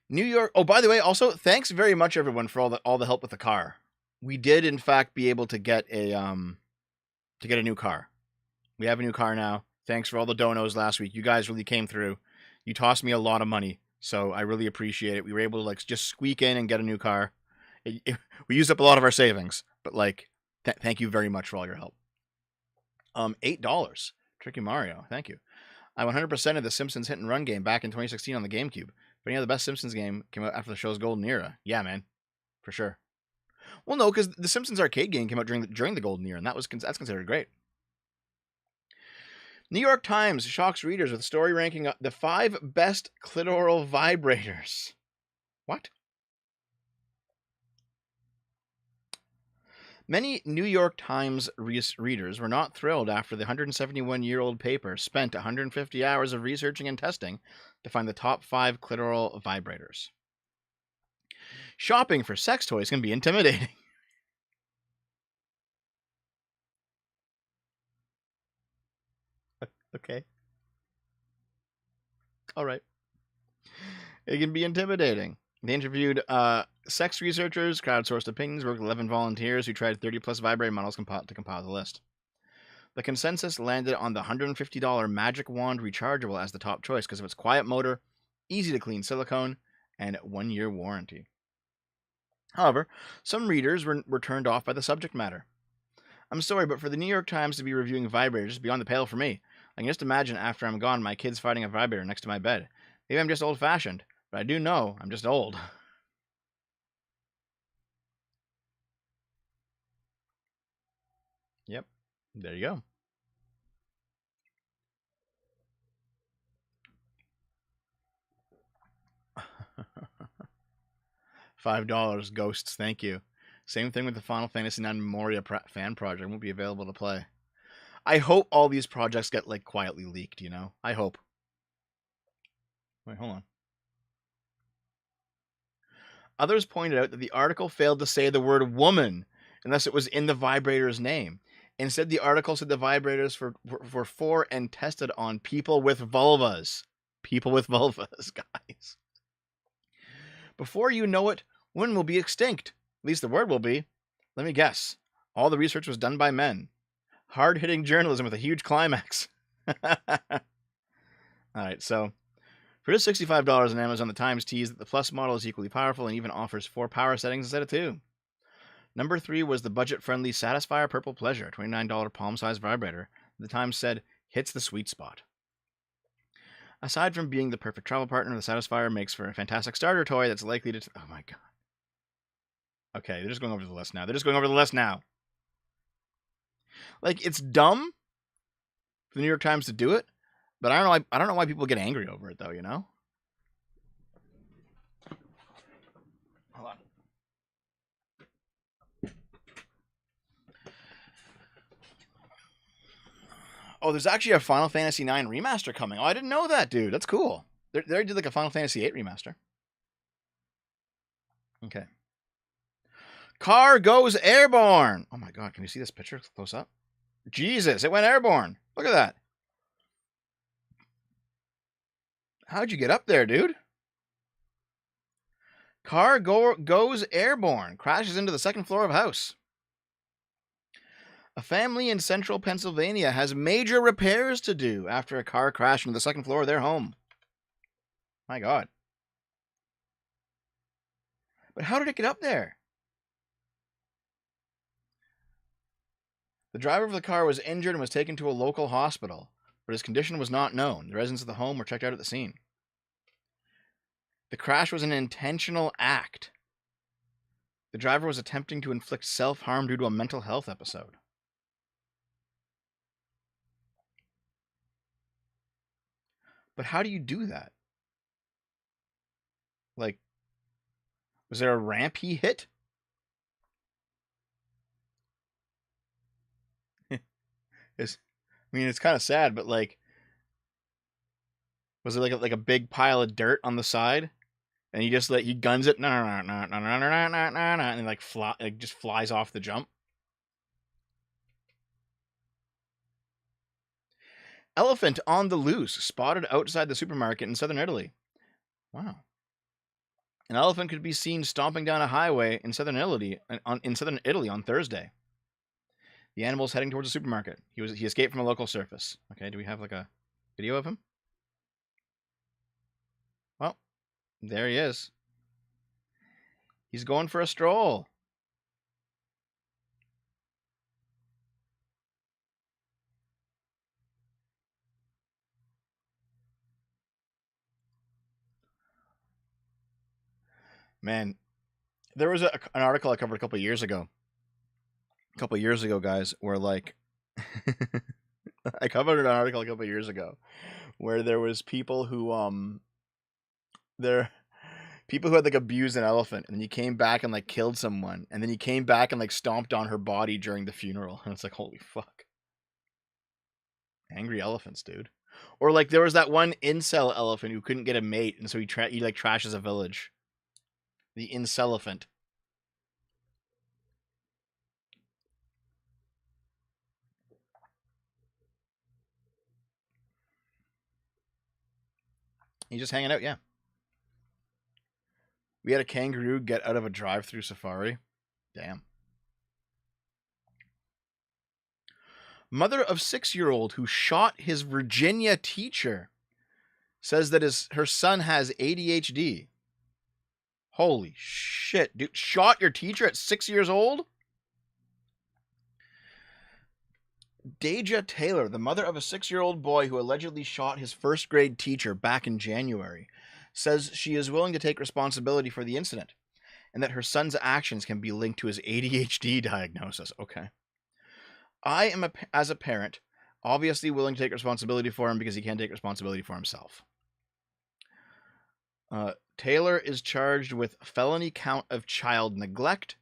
A: New York. Oh, by the way, also thanks very much everyone for all the help with the car. We did in fact be able to get a new car. We have a new car now. Thanks for all the donos last week. You guys really came through. You tossed me a lot of money, so I really appreciate it. We were able to like just squeak in and get a new car. We used up a lot of our savings, but like, thank you very much for all your help. $8. Tricky Mario, thank you. I 100% of the Simpsons hit and run game back in 2016 on the GameCube. But the best Simpsons game came out after the show's golden era. Yeah, man, for sure. Well, no, because the Simpsons arcade game came out during the golden era, and that's considered great. New York Times shocks readers with a story ranking the 5 best clitoral vibrators. What? Many New York Times readers were not thrilled after the 171-year-old paper spent 150 hours of researching and testing to find the top 5 clitoral vibrators. Shopping for sex toys can be intimidating. Okay. All right. It can be intimidating. They interviewed sex researchers, crowdsourced opinions, worked with 11 volunteers who tried 30-plus vibrator models to compile the list. The consensus landed on the $150 Magic Wand Rechargeable as the top choice because of its quiet motor, easy to clean silicone, and 1-year warranty. However, some readers were turned off by the subject matter. I'm sorry, but for the New York Times to be reviewing vibrators is beyond the pale for me. I can just imagine after I'm gone, my kids fighting a vibrator next to my bed. Maybe I'm just old-fashioned, but I do know I'm just old. Yep. There you go. $5. Ghosts, thank you. Same thing with the Final Fantasy IX Memoria fan project. Won't be available to play. I hope all these projects get like quietly leaked, you know? I hope. Wait, hold on. Others pointed out that the article failed to say the word woman unless it was in the vibrator's name. Instead, the article said the vibrators were for and tested on people with vulvas. People with vulvas, guys. Before you know it, women will be extinct. At least the word will be. Let me guess. All the research was done by men. Hard-hitting journalism with a huge climax. Alright, so for just $65 on Amazon, the Times teased that the Plus model is equally powerful and even offers 4 power settings instead of 2. Number 3 was the budget-friendly Satisfyer Purple Pleasure, $29 palm-sized vibrator. The Times said, hits the sweet spot. Aside from being the perfect travel partner, the Satisfyer makes for a fantastic starter toy that's likely to... Oh my god. Okay, they're just going over the list now. Like, it's dumb for the New York Times to do it, but I don't know why people get angry over it, though, you know? Hold on. Oh, there's actually a Final Fantasy IX remaster coming. Oh, I didn't know that, dude. That's cool. They already did like a Final Fantasy VIII remaster. Okay. Car goes airborne. Oh my god, can you see this picture close up? Jesus, it went airborne. Look at that. How'd you get up there, dude? Car goes airborne. Crashes into the second floor of house. A family in central Pennsylvania has major repairs to do after a car crashed into the second floor of their home. My god. But how did it get up there? The driver of the car was injured and was taken to a local hospital, but his condition was not known. The residents of the home were checked out at the scene. The crash was an intentional act. The driver was attempting to inflict self-harm due to a mental health episode. But how do you do that? Like, was there a ramp he hit? It's kind of sad, but like, was it like a big pile of dirt on the side, and he guns it, and like just flies off the jump? Elephant on the loose, spotted outside the supermarket in southern Italy. Wow. An elephant could be seen stomping down a highway in southern Italy on Thursday. The animal's heading towards a supermarket. He escaped from a local surface. Okay, do we have like a video of him? Well, there he is. He's going for a stroll. Man, there was an article I covered a couple of years ago. Guys, where like I covered an article a couple of years ago where there was people who people who had like abused an elephant, and then he came back and like killed someone, and then he came back and like stomped on her body during the funeral, and it's like, holy fuck. Angry elephants, dude. Or like there was that one incel elephant who couldn't get a mate, and so he like trashes a village. The incelephant. He's just hanging out, yeah. We had a kangaroo get out of a drive-through safari. Damn. Mother of 6-year-old who shot his Virginia teacher says that her son has ADHD. Holy shit, dude. Shot your teacher at 6 years old? Deja Taylor, the mother of a 6-year-old boy who allegedly shot his first-grade teacher back in January, says she is willing to take responsibility for the incident and that her son's actions can be linked to his ADHD diagnosis. Okay. I am, as a parent, obviously willing to take responsibility for him because he can't take responsibility for himself. Taylor is charged with felony count of child neglect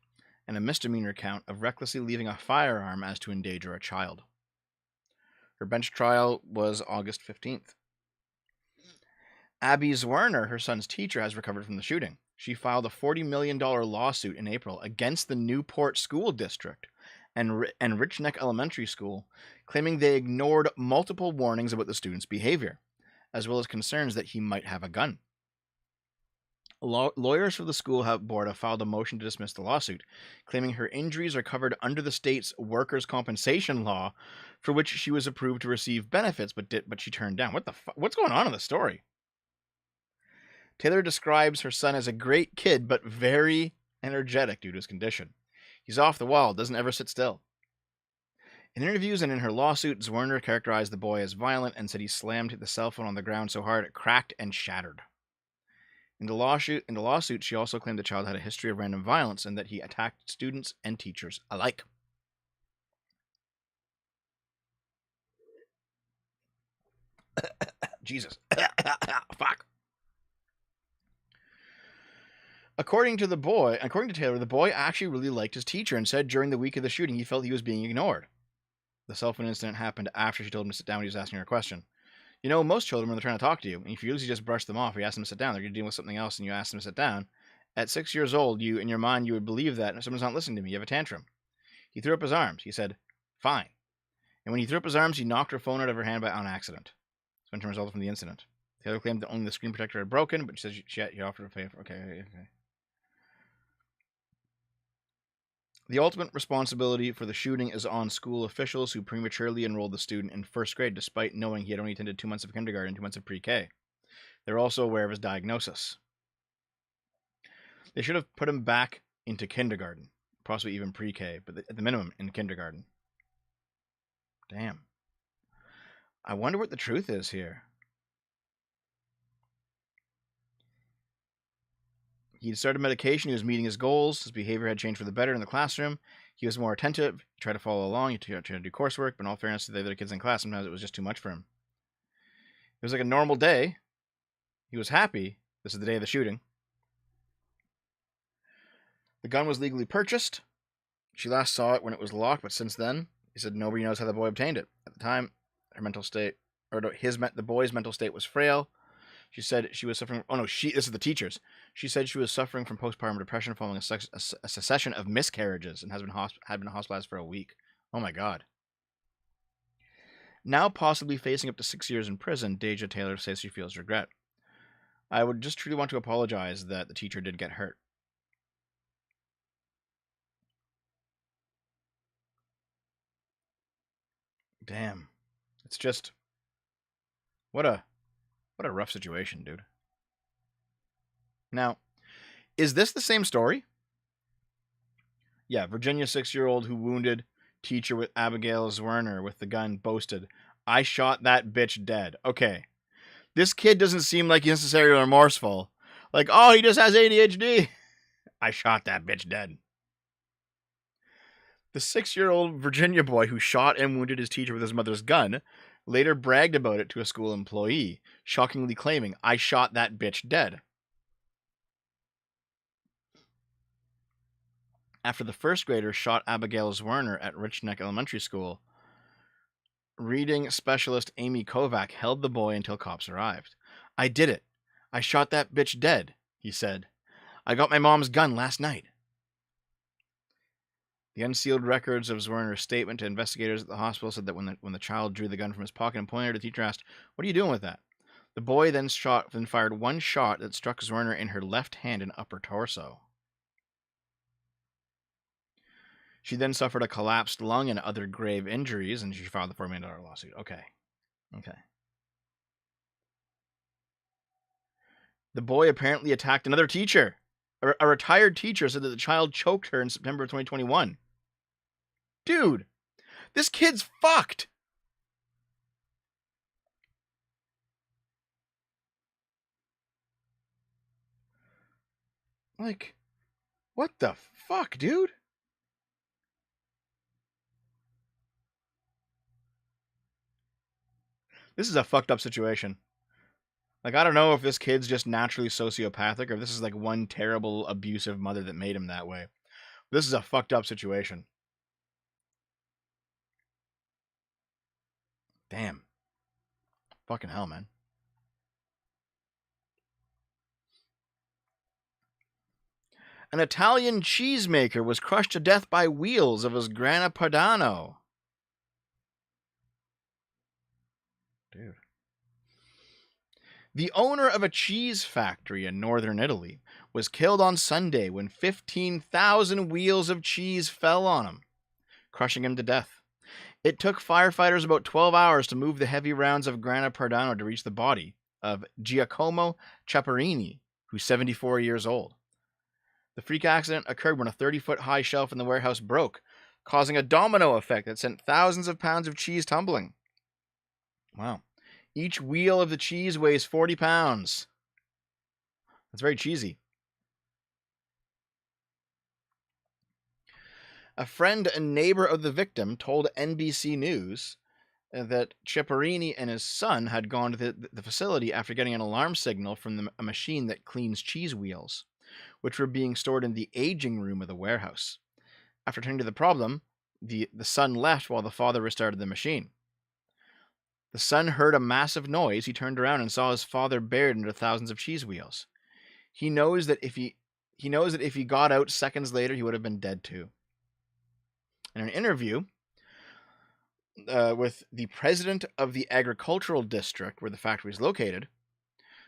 A: and a misdemeanor count of recklessly leaving a firearm as to endanger a child. Her bench trial was August 15th. Abby Zwerner, her son's teacher, has recovered from the shooting. She filed a $40 million lawsuit in April against the Newport School District and Rich Neck Elementary School, claiming they ignored multiple warnings about the student's behavior, as well as concerns that he might have a gun. Lawyers for the school board have filed a motion to dismiss the lawsuit, claiming her injuries are covered under the state's workers' compensation law, for which she was approved to receive benefits, but she turned down. What's going on in the story? Taylor describes her son as a great kid, but very energetic due to his condition. He's off the wall, doesn't ever sit still. In interviews and in her lawsuit, Zwerner characterized the boy as violent and said he slammed the cell phone on the ground so hard it cracked and shattered. In the lawsuit, she also claimed the child had a history of random violence and that he attacked students and teachers alike. Jesus. Fuck. According to Taylor, the boy actually really liked his teacher and said during the week of the shooting he felt he was being ignored. The cell phone incident happened after she told him to sit down when he was asking her a question. You know, most children, when they're trying to talk to you, and if you usually just brush them off or you ask them to sit down, they're dealing with something else and you ask them to sit down. At 6 years old, in your mind, you would believe that if someone's not listening to me, you have a tantrum. He threw up his arms. He said, fine. And when he threw up his arms, he knocked her phone out of her hand on accident. Suspension resulted from the incident. Taylor claimed that only the screen protector had broken, but she said she offered to pay for. Okay. The ultimate responsibility for the shooting is on school officials who prematurely enrolled the student in first grade despite knowing he had only attended 2 months of kindergarten and 2 months of pre-K. They're also aware of his diagnosis. They should have put him back into kindergarten, possibly even pre-K, but at the minimum in kindergarten. Damn. I wonder what the truth is here. He had started medication. He was meeting his goals. His behavior had changed for the better in the classroom. He was more attentive. He tried to follow along. He tried to do coursework. But in all fairness to the other kids in class, sometimes it was just too much for him. It was like a normal day. He was happy. This is the day of the shooting. The gun was legally purchased. She last saw it when it was locked, but since then, he said nobody knows how the boy obtained it. At the time, the boy's mental state was frail. She said she was suffering. This is the teachers. She said she was suffering from postpartum depression following a succession of miscarriages and had been hospitalized for a week. Oh my God. Now possibly facing up to 6 years in prison, Deja Taylor says she feels regret. I would just truly want to apologize that the teacher did get hurt. Damn. It's just what a rough situation, dude. Now, is this the same story? Yeah, Virginia 6-year-old who wounded teacher with Abigail Zwerner with the gun boasted, I shot that bitch dead. Okay. This kid doesn't seem like he's necessarily remorseful. Like, oh, he just has ADHD. I shot that bitch dead. The 6-year-old Virginia boy who shot and wounded his teacher with his mother's gun later bragged about it to a school employee, shockingly claiming, I shot that bitch dead. After the first grader shot Abigail Zwerner at Rich Neck Elementary School, reading specialist Amy Kovac held the boy until cops arrived. I did it. I shot that bitch dead, he said. I got my mom's gun last night. The unsealed records of Zwerner's statement to investigators at the hospital said that when the child drew the gun from his pocket and pointed, the teacher asked, what are you doing with that? The boy then fired one shot that struck Zwerner in her left hand and upper torso. She then suffered a collapsed lung and other grave injuries, and she filed the $4 million lawsuit. Okay. The boy apparently attacked another teacher. A retired teacher said that the child choked her in September of 2021. Dude, this kid's fucked. Like, what the fuck, dude? This is a fucked up situation. Like, I don't know if this kid's just naturally sociopathic or if this is like one terrible abusive mother that made him that way. This is a fucked up situation. Damn. Fucking hell, man. An Italian cheesemaker was crushed to death by wheels of his Grana Padano. Dude. The owner of a cheese factory in northern Italy was killed on Sunday when 15,000 wheels of cheese fell on him, crushing him to death. It took firefighters about 12 hours to move the heavy rounds of Grana Padano to reach the body of Giacomo Ciapparini, who's 74 years old. The freak accident occurred when a 30-foot high shelf in the warehouse broke, causing a domino effect that sent thousands of pounds of cheese tumbling. Wow. Each wheel of the cheese weighs 40 pounds. That's very cheesy. A friend and neighbor of the victim told NBC News that Ciapparini and his son had gone to the facility after getting an alarm signal from a machine that cleans cheese wheels, which were being stored in the aging room of the warehouse. After turning to the problem, the son left while the father restarted the machine. The son heard a massive noise. He turned around and saw his father buried under thousands of cheese wheels. He knows that if he got out seconds later, he would have been dead too. In an interview with the president of the agricultural district where the factory is located,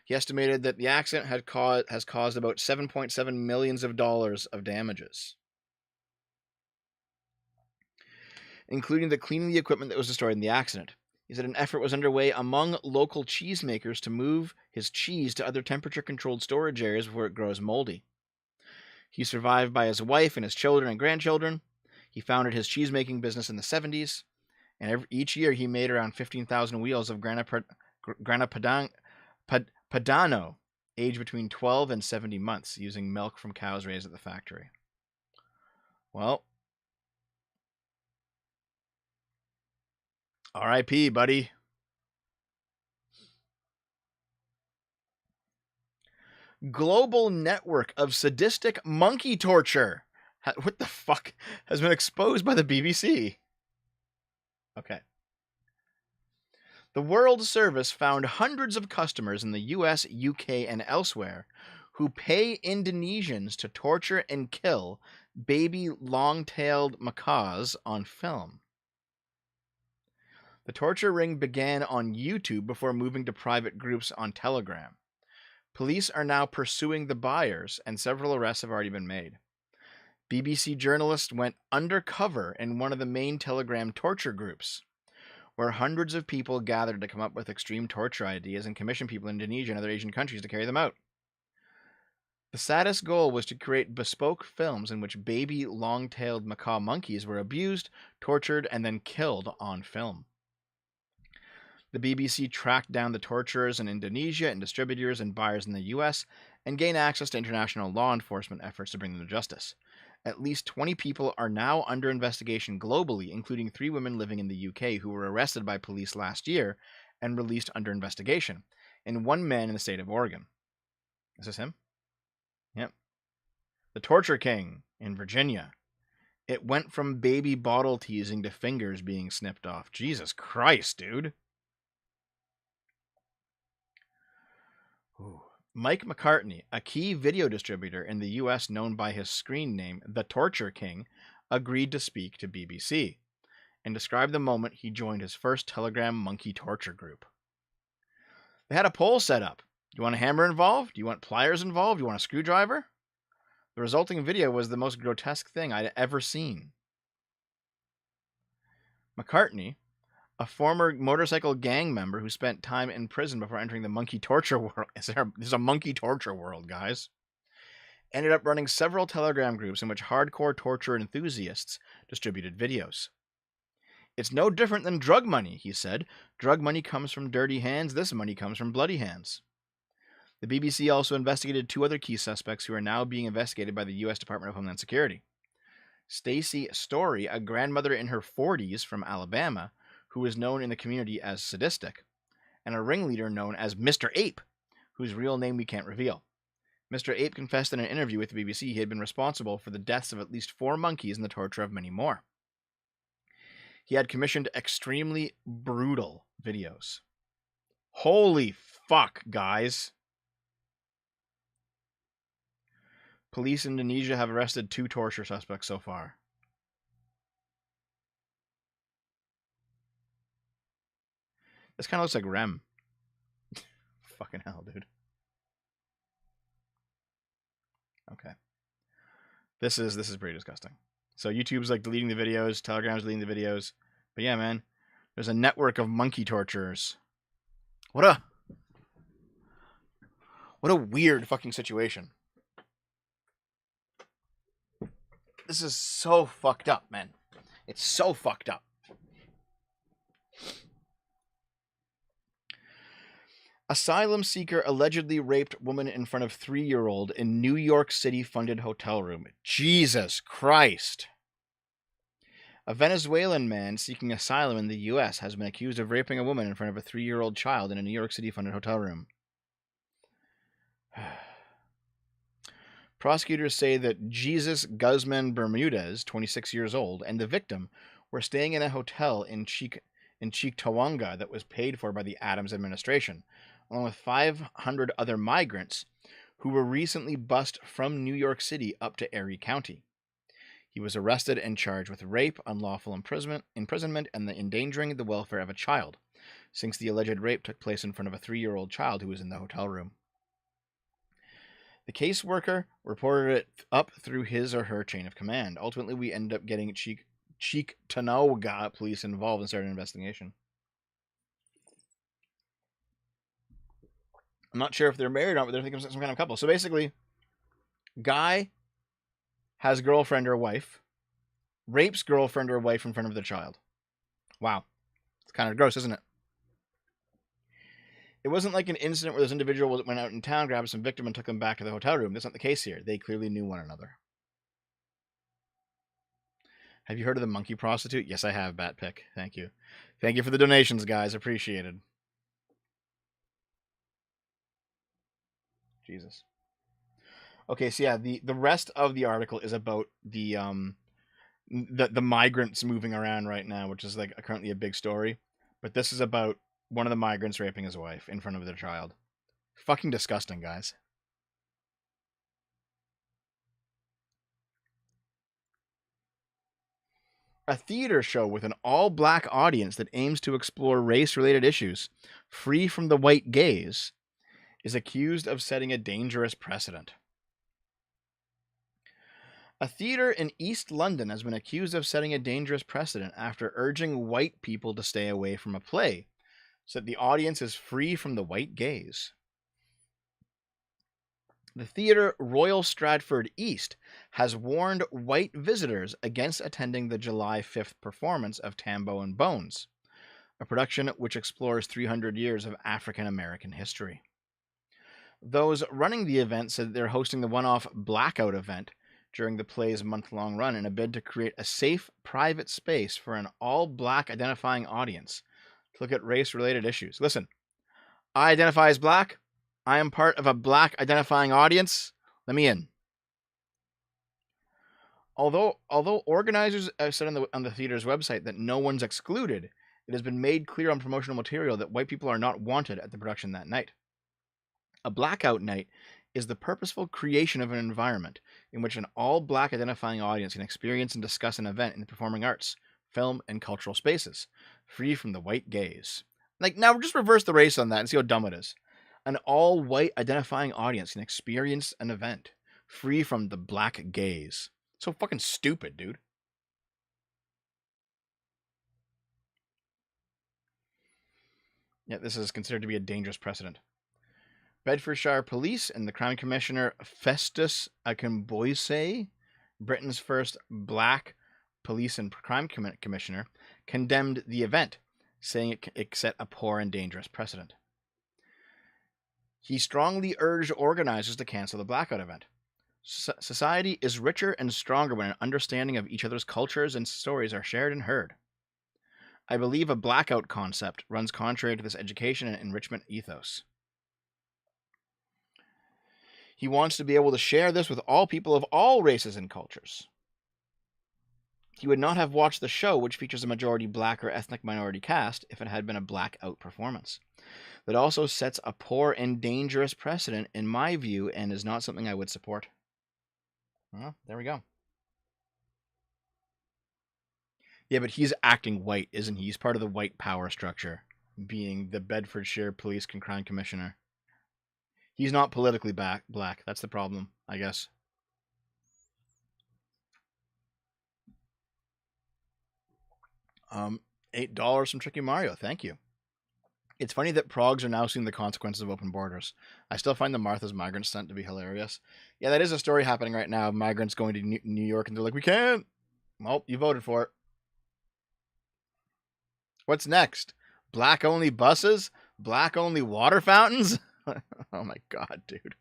A: he estimated that the accident has caused about $7.7 million of damages, including the cleaning the equipment that was destroyed in the accident. He said an effort was underway among local cheesemakers to move his cheese to other temperature-controlled storage areas before it grows moldy. He's survived by his wife and his children and grandchildren. He founded his cheesemaking business in the 70s, and each year he made around 15,000 wheels of Grana Padano, aged between 12 and 70 months, using milk from cows raised at the factory. Well, R.I.P., buddy. Global network of sadistic monkey torture. What the fuck? Has been exposed by the BBC. Okay. The World Service found hundreds of customers in the US, UK, and elsewhere who pay Indonesians to torture and kill baby long-tailed macaws on film. The torture ring began on YouTube before moving to private groups on Telegram. Police are now pursuing the buyers, and several arrests have already been made. BBC journalists went undercover in one of the main Telegram torture groups, where hundreds of people gathered to come up with extreme torture ideas and commission people in Indonesia and other Asian countries to carry them out. The saddest goal was to create bespoke films in which baby long-tailed macaw monkeys were abused, tortured, and then killed on film. The BBC tracked down the torturers in Indonesia and distributors and buyers in the US and gained access to international law enforcement efforts to bring them to justice. At least 20 people are now under investigation globally, including 3 women living in the UK who were arrested by police last year and released under investigation, and 1 man in the state of Oregon. Is this him? Yep. The Torture King in Virginia. It went from baby bottle teasing to fingers being snipped off. Jesus Christ, dude. Ooh. Mike McCartney, a key video distributor in the US known by his screen name, The Torture King, agreed to speak to BBC and described the moment he joined his first Telegram monkey torture group. They had a poll set up. Do you want a hammer involved? Do you want pliers involved? Do you want a screwdriver? The resulting video was the most grotesque thing I'd ever seen. McCartney, a former motorcycle gang member who spent time in prison before entering the monkey torture world. There's a monkey torture world, guys. Ended up running several Telegram groups in which hardcore torture enthusiasts distributed videos. It's no different than drug money, he said. Drug money comes from dirty hands. This money comes from bloody hands. The BBC also investigated 2 other key suspects who are now being investigated by the U.S. Department of Homeland Security. Stacey Story, a grandmother in her 40s from Alabama, who is known in the community as sadistic, and a ringleader known as Mr. Ape, whose real name we can't reveal. Mr. Ape confessed in an interview with the BBC he had been responsible for the deaths of at least 4 monkeys and the torture of many more. He had commissioned extremely brutal videos. Holy fuck, guys. Police in Indonesia have arrested 2 torture suspects so far. This kind of looks like Rem. Fucking hell, dude. Okay. This is pretty disgusting. So YouTube's like deleting the videos, Telegram's deleting the videos. But yeah, man, there's a network of monkey torturers. What a weird fucking situation. This is so fucked up, man. It's so fucked up. Asylum seeker allegedly raped woman in front of 3-year-old in New York City funded hotel room. Jesus Christ. A Venezuelan man seeking asylum in the U.S. has been accused of raping a woman in front of a 3-year-old child in a New York City funded hotel room. Prosecutors say that Jesus Guzman Bermudez, 26 years old, and the victim were staying in a hotel in Cheektowaga that was paid for by the Adams administration, along with 500 other migrants who were recently bused from New York City up to Erie County. He was arrested and charged with rape, unlawful imprisonment, and the endangering the welfare of a child, since the alleged rape took place in front of a 3-year-old child who was in the hotel room. The caseworker reported it up through his or her chain of command. Ultimately, we ended up getting Cheektowaga police involved and started an investigation. I'm not sure if they're married or not, but they're thinking of some kind of couple. So basically, guy has girlfriend or wife, rapes girlfriend or wife in front of their child. Wow. It's kind of gross, isn't it? It wasn't like an incident where this individual went out in town, grabbed some victim, and took them back to the hotel room. That's not the case here. They clearly knew one another. Have you heard of the monkey prostitute? Yes, I have, Batpick. Thank you. Thank you for the donations, guys. Appreciated. Jesus. Okay, so yeah, the rest of the article is about the migrants moving around right now, which is like currently a big story. But this is about one of the migrants raping his wife in front of their child. Fucking disgusting, guys. A theater show with an all-black audience that aims to explore race-related issues, free from the white gaze, is accused of setting a dangerous precedent. A theater in East London has been accused of setting a dangerous precedent after urging white people to stay away from a play, so that the audience is free from the white gaze. The theater Royal Stratford East has warned white visitors against attending the July 5th performance of Tambo and Bones, a production which explores 300 years of African American history. Those running the event said they're hosting the one-off blackout event during the play's month-long run in a bid to create a safe, private space for an all-black identifying audience to look at race-related issues. Listen, I identify as black. I am part of a black identifying audience. Let me in. Although organizers said on the theater's website that no one's excluded, it has been made clear on promotional material that white people are not wanted at the production that night. A blackout night is the purposeful creation of an environment in which an all-black identifying audience can experience and discuss an event in the performing arts, film, and cultural spaces, free from the white gaze. Like, now just reverse the race on that and see how dumb it is. An all-white identifying audience can experience an event, free from the black gaze. So fucking stupid, dude. Yeah, this is considered to be a dangerous precedent. Bedfordshire Police and the Crime Commissioner Festus Akinboyse, Britain's first black police and crime commissioner, condemned the event, saying it set a poor and dangerous precedent. He strongly urged organizers to cancel the blackout event. Society is richer and stronger when an understanding of each other's cultures and stories are shared and heard. I believe a blackout concept runs contrary to this education and enrichment ethos. He wants to be able to share this with all people of all races and cultures. He would not have watched the show, which features a majority black or ethnic minority cast, if it had been a blackout performance. That also sets a poor and dangerous precedent, in my view, and is not something I would support. Well, there we go. Yeah, but he's acting white, isn't he? He's part of the white power structure, being the Bedfordshire Police Crime Commissioner. He's not politically black. That's the problem, I guess. $8 from Tricky Mario. Thank you. It's funny that Progs are now seeing the consequences of open borders. I still find the Martha's migrant stunt to be hilarious. Yeah, that is a story happening right now. Migrants going to New York and they're like, we can't. Well, you voted for it. What's next? Black-only buses? Black-only water fountains? Oh my god, dude.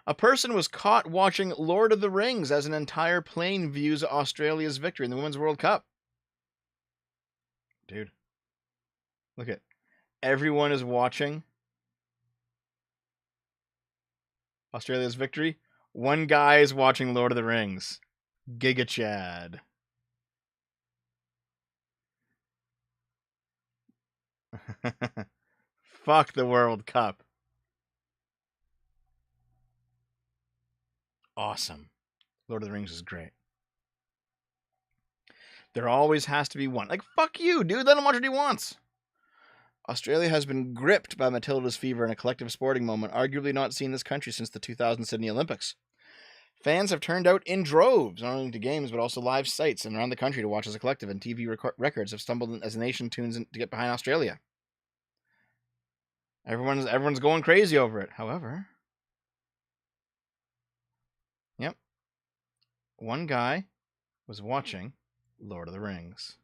A: A person was caught watching Lord of the Rings as an entire plane views Australia's victory in the Women's World Cup. Dude. Look at everyone is watching Australia's victory. One guy is watching Lord of the Rings. Giga Chad. Fuck the World Cup. Awesome. Lord of the Rings is great. There always has to be one. Like, fuck you, dude. Let him watch what he wants. Australia has been gripped by Matilda's fever in a collective sporting moment, arguably not seen in this country since the 2000 Sydney Olympics. Fans have turned out in droves, not only to games, but also live sites and around the country to watch as a collective, and TV records have stumbled as the nation tunes in to get behind Australia. Everyone's going crazy over it. However, yep, one guy was watching Lord of the Rings.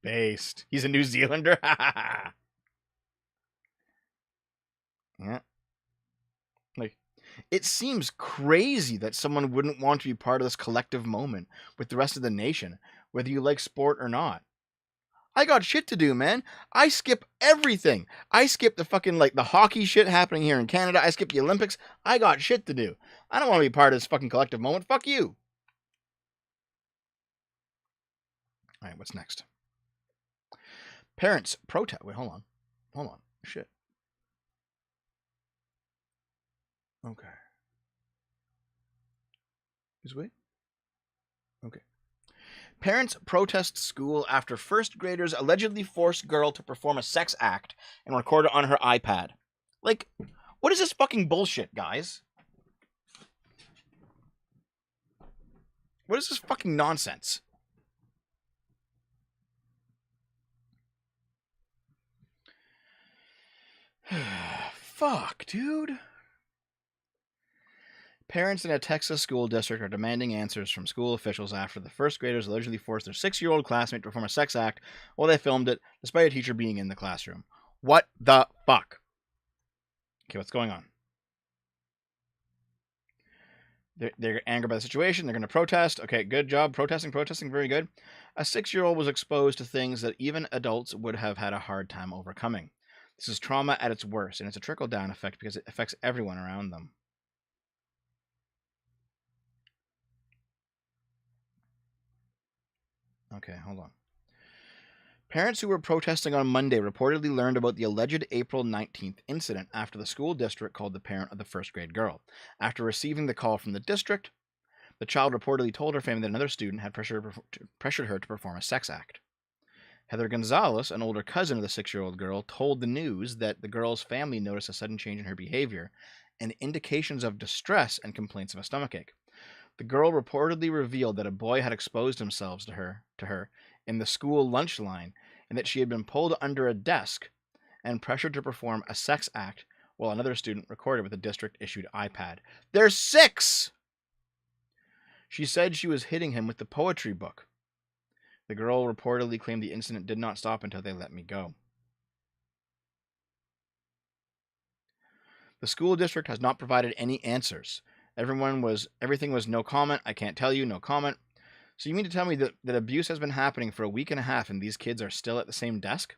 A: Based. He's a New Zealander. Yeah. Like, it seems crazy that someone wouldn't want to be part of this collective moment with the rest of the nation, whether you like sport or not. I got shit to do, man. I skip everything. I skip the fucking, like, the hockey shit happening here in Canada. I skip the Olympics. I got shit to do. I don't want to be part of this fucking collective moment. Fuck you. All right, what's next? Parents protest. Wait, hold on. Shit. Okay. Just wait. Okay. Parents protest school after first graders allegedly forced girl to perform a sex act and record it on her iPad. Like, what is this fucking bullshit, guys? What is this fucking nonsense? Fuck, dude. Parents in a Texas school district are demanding answers from school officials after the first graders allegedly forced their 6-year-old classmate to perform a sex act while they filmed it, despite a teacher being in the classroom. What the fuck? Okay, what's going on? They're angered by the situation. They're going to protest. Okay, good job. Protesting, very good. A 6-year-old was exposed to things that even adults would have had a hard time overcoming. This is trauma at its worst, and it's a trickle-down effect because it affects everyone around them. Okay, hold on. Parents who were protesting on Monday reportedly learned about the alleged April 19th incident after the school district called the parent of the first grade girl. After receiving the call from the district, the child reportedly told her family that another student had pressured her to perform a sex act. Heather Gonzalez, an older cousin of the 6-year-old girl, told the news that the girl's family noticed a sudden change in her behavior and indications of distress and complaints of a stomachache. The girl reportedly revealed that a boy had exposed himself to her in the school lunch line and that she had been pulled under a desk and pressured to perform a sex act while another student recorded with a district-issued iPad. They're 6! She said she was hitting him with the poetry book. The girl reportedly claimed the incident did not stop until they let me go. The school district has not provided any answers. Everything was no comment. I can't tell you, no comment. So you mean to tell me that abuse has been happening for a week and a half and these kids are still at the same desk?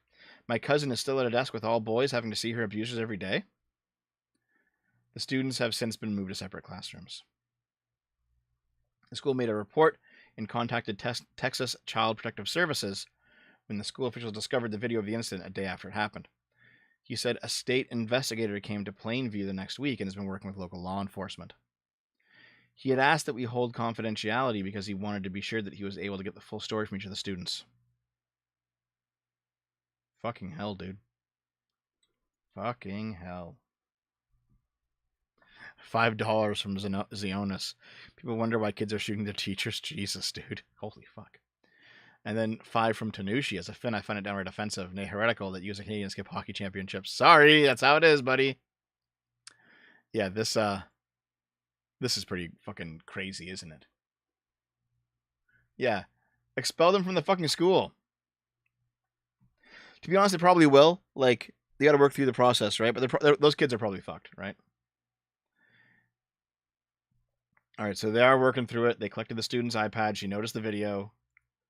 A: My cousin is still at a desk with all boys having to see her abusers every day? The students have since been moved to separate classrooms. The school made a report and contacted Texas Child Protective Services when the school officials discovered the video of the incident a day after it happened. He said a state investigator came to Plainview the next week and has been working with local law enforcement. He had asked that we hold confidentiality because he wanted to be sure that he was able to get the full story from each of the students. Fucking hell, dude. Fucking hell. $5 from Zionis. People wonder why kids are shooting their teachers. Jesus, dude. Holy fuck. And then 5 from Tanushi. As a Finn, I find it downright offensive, nay heretical, that you as a Canadian skip hockey championships. Sorry, that's how it is, buddy. Yeah, this is pretty fucking crazy, isn't it? Yeah. Expel them from the fucking school. To be honest, they probably will. Like, they gotta work through the process, right? But those kids are probably fucked, right? Alright, so they are working through it. They collected the student's iPad. She noticed the video.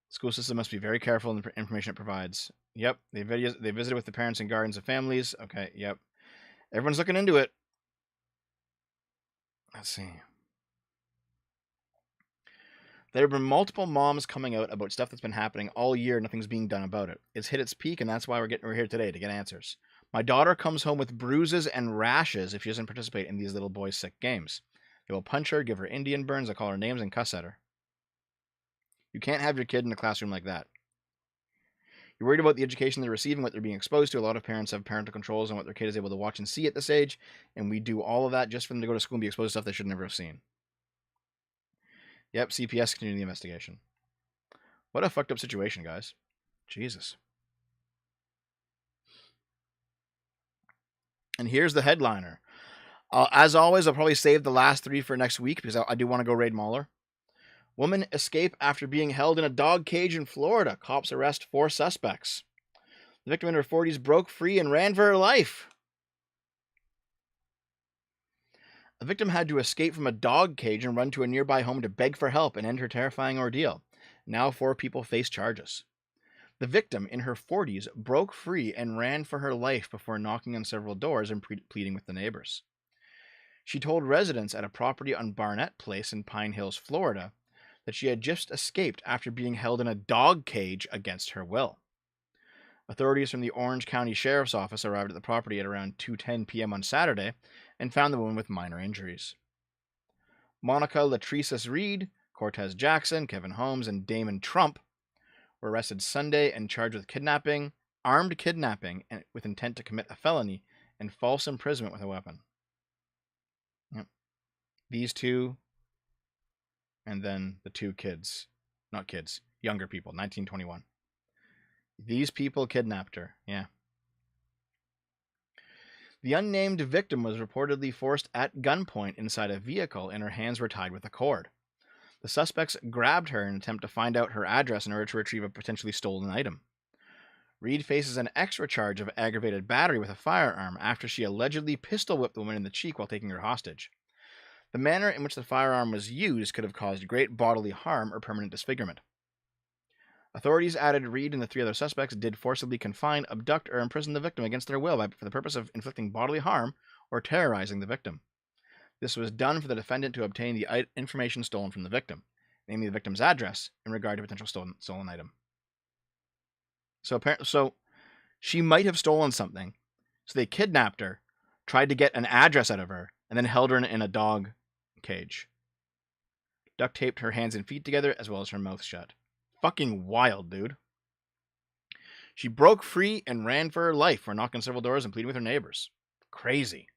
A: The school system must be very careful in the information it provides. Yep. They visited with the parents and guardians of families. Okay, yep. Everyone's looking into it. Let's see. There have been multiple moms coming out about stuff that's been happening all year. Nothing's being done about it. It's hit its peak, and that's why we're here today to get answers. My daughter comes home with bruises and rashes if she doesn't participate in these little boys' sick games. They will punch her, give her Indian burns, they'll call her names, and cuss at her. You can't have your kid in a classroom like that. You're worried about the education they're receiving, what they're being exposed to. A lot of parents have parental controls on what their kid is able to watch and see at this age, and we do all of that just for them to go to school and be exposed to stuff they should never have seen. Yep, CPS continuing the investigation. What a fucked up situation, guys. Jesus. And here's the headliner. As always, I'll probably save the last 3 for next week because I do want to go raid Mahler. Woman escape after being held in a dog cage in Florida. Cops arrest 4 suspects. The victim in her 40s broke free and ran for her life. The victim had to escape from a dog cage and run to a nearby home to beg for help and end her terrifying ordeal. Now 4 people face charges. The victim, in her 40s, broke free and ran for her life before knocking on several doors and pleading with the neighbors. She told residents at a property on Barnett Place in Pine Hills, Florida, that she had just escaped after being held in a dog cage against her will. Authorities from the Orange County Sheriff's Office arrived at the property at around 2:10 p.m. on Saturday and found the woman with minor injuries. Monica Latrice Reed, Cortez Jackson, Kevin Holmes, and Damon Trump were arrested Sunday and charged with kidnapping, armed kidnapping with intent to commit a felony, and false imprisonment with a weapon. Yep. These 2, and then the 2 kids. Not kids, younger people, 1921. These people kidnapped her, yeah. The unnamed victim was reportedly forced at gunpoint inside a vehicle and her hands were tied with a cord. The suspects grabbed her in an attempt to find out her address in order to retrieve a potentially stolen item. Reed faces an extra charge of aggravated battery with a firearm after she allegedly pistol whipped the woman in the cheek while taking her hostage. The manner in which the firearm was used could have caused great bodily harm or permanent disfigurement. Authorities added Reed and the 3 other suspects did forcibly confine, abduct, or imprison the victim against their will for the purpose of inflicting bodily harm or terrorizing the victim. This was done for the defendant to obtain the information stolen from the victim, namely the victim's address, in regard to potential stolen item. So she might have stolen something, so they kidnapped her, tried to get an address out of her, and then held her in a dog cage. Duct taped her hands and feet together as well as her mouth shut. Fucking wild, dude. She broke free and ran for her life for knocking several doors and pleading with her neighbors. Crazy.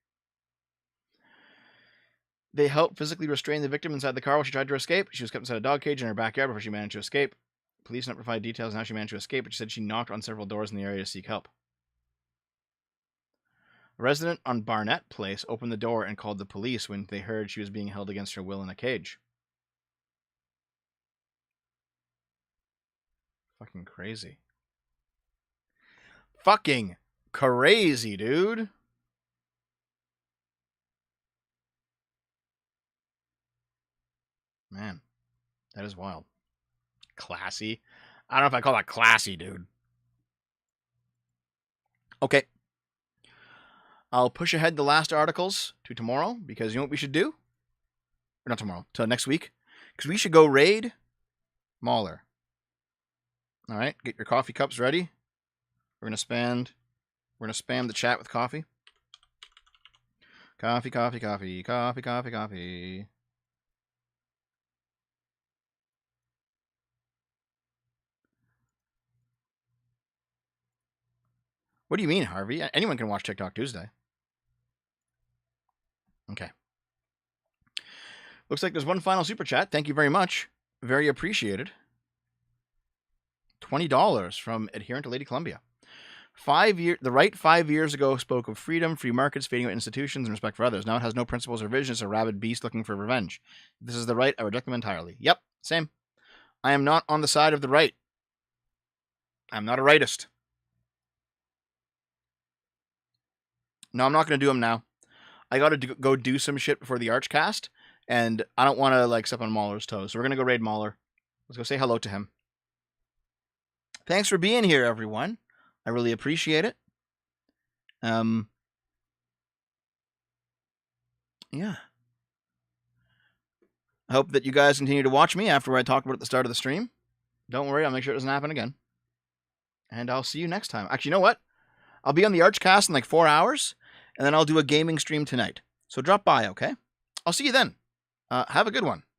A: They helped physically restrain the victim inside the car while she tried to escape. She was kept inside a dog cage in her backyard before she managed to escape. Police did not provide details on how she managed to escape, but she said she knocked on several doors in the area to seek help. A resident on Barnett Place opened the door and called the police when they heard she was being held against her will in a cage. Fucking crazy. Fucking crazy, dude. Man, that is wild. Classy. I don't know if I call that classy, dude. Okay. I'll push ahead the last articles to tomorrow because you know what we should do? Or not tomorrow, to next week. Because we should go raid Mauler. All right, get your coffee cups ready. We're gonna spam the chat with coffee. Coffee, coffee, coffee, coffee, coffee, coffee. What do you mean, Harvey? Anyone can watch TikTok Tuesday. Okay. Looks like there's one final super chat. Thank you very much. Very appreciated. $20 from adherent to Lady Columbia. The right 5 years ago spoke of freedom, free markets, fading out institutions, and respect for others. Now it has no principles or vision. It's a rabid beast looking for revenge. If this is the right, I reject them entirely. Yep, same. I am not on the side of the right. I'm not a rightist. No, I'm not going to do them now. I got to go do some shit before the Archcast, and I don't want to like step on Mauler's toes. So we're going to go raid Mauler. Let's go say hello to him. Thanks for being here, everyone. I really appreciate it. Yeah. I hope that you guys continue to watch me after what I talked about at the start of the stream. Don't worry, I'll make sure it doesn't happen again. And I'll see you next time. Actually, you know what? I'll be on the Archcast in like 4 hours, and then I'll do a gaming stream tonight. So drop by, okay? I'll see you then. Have a good one.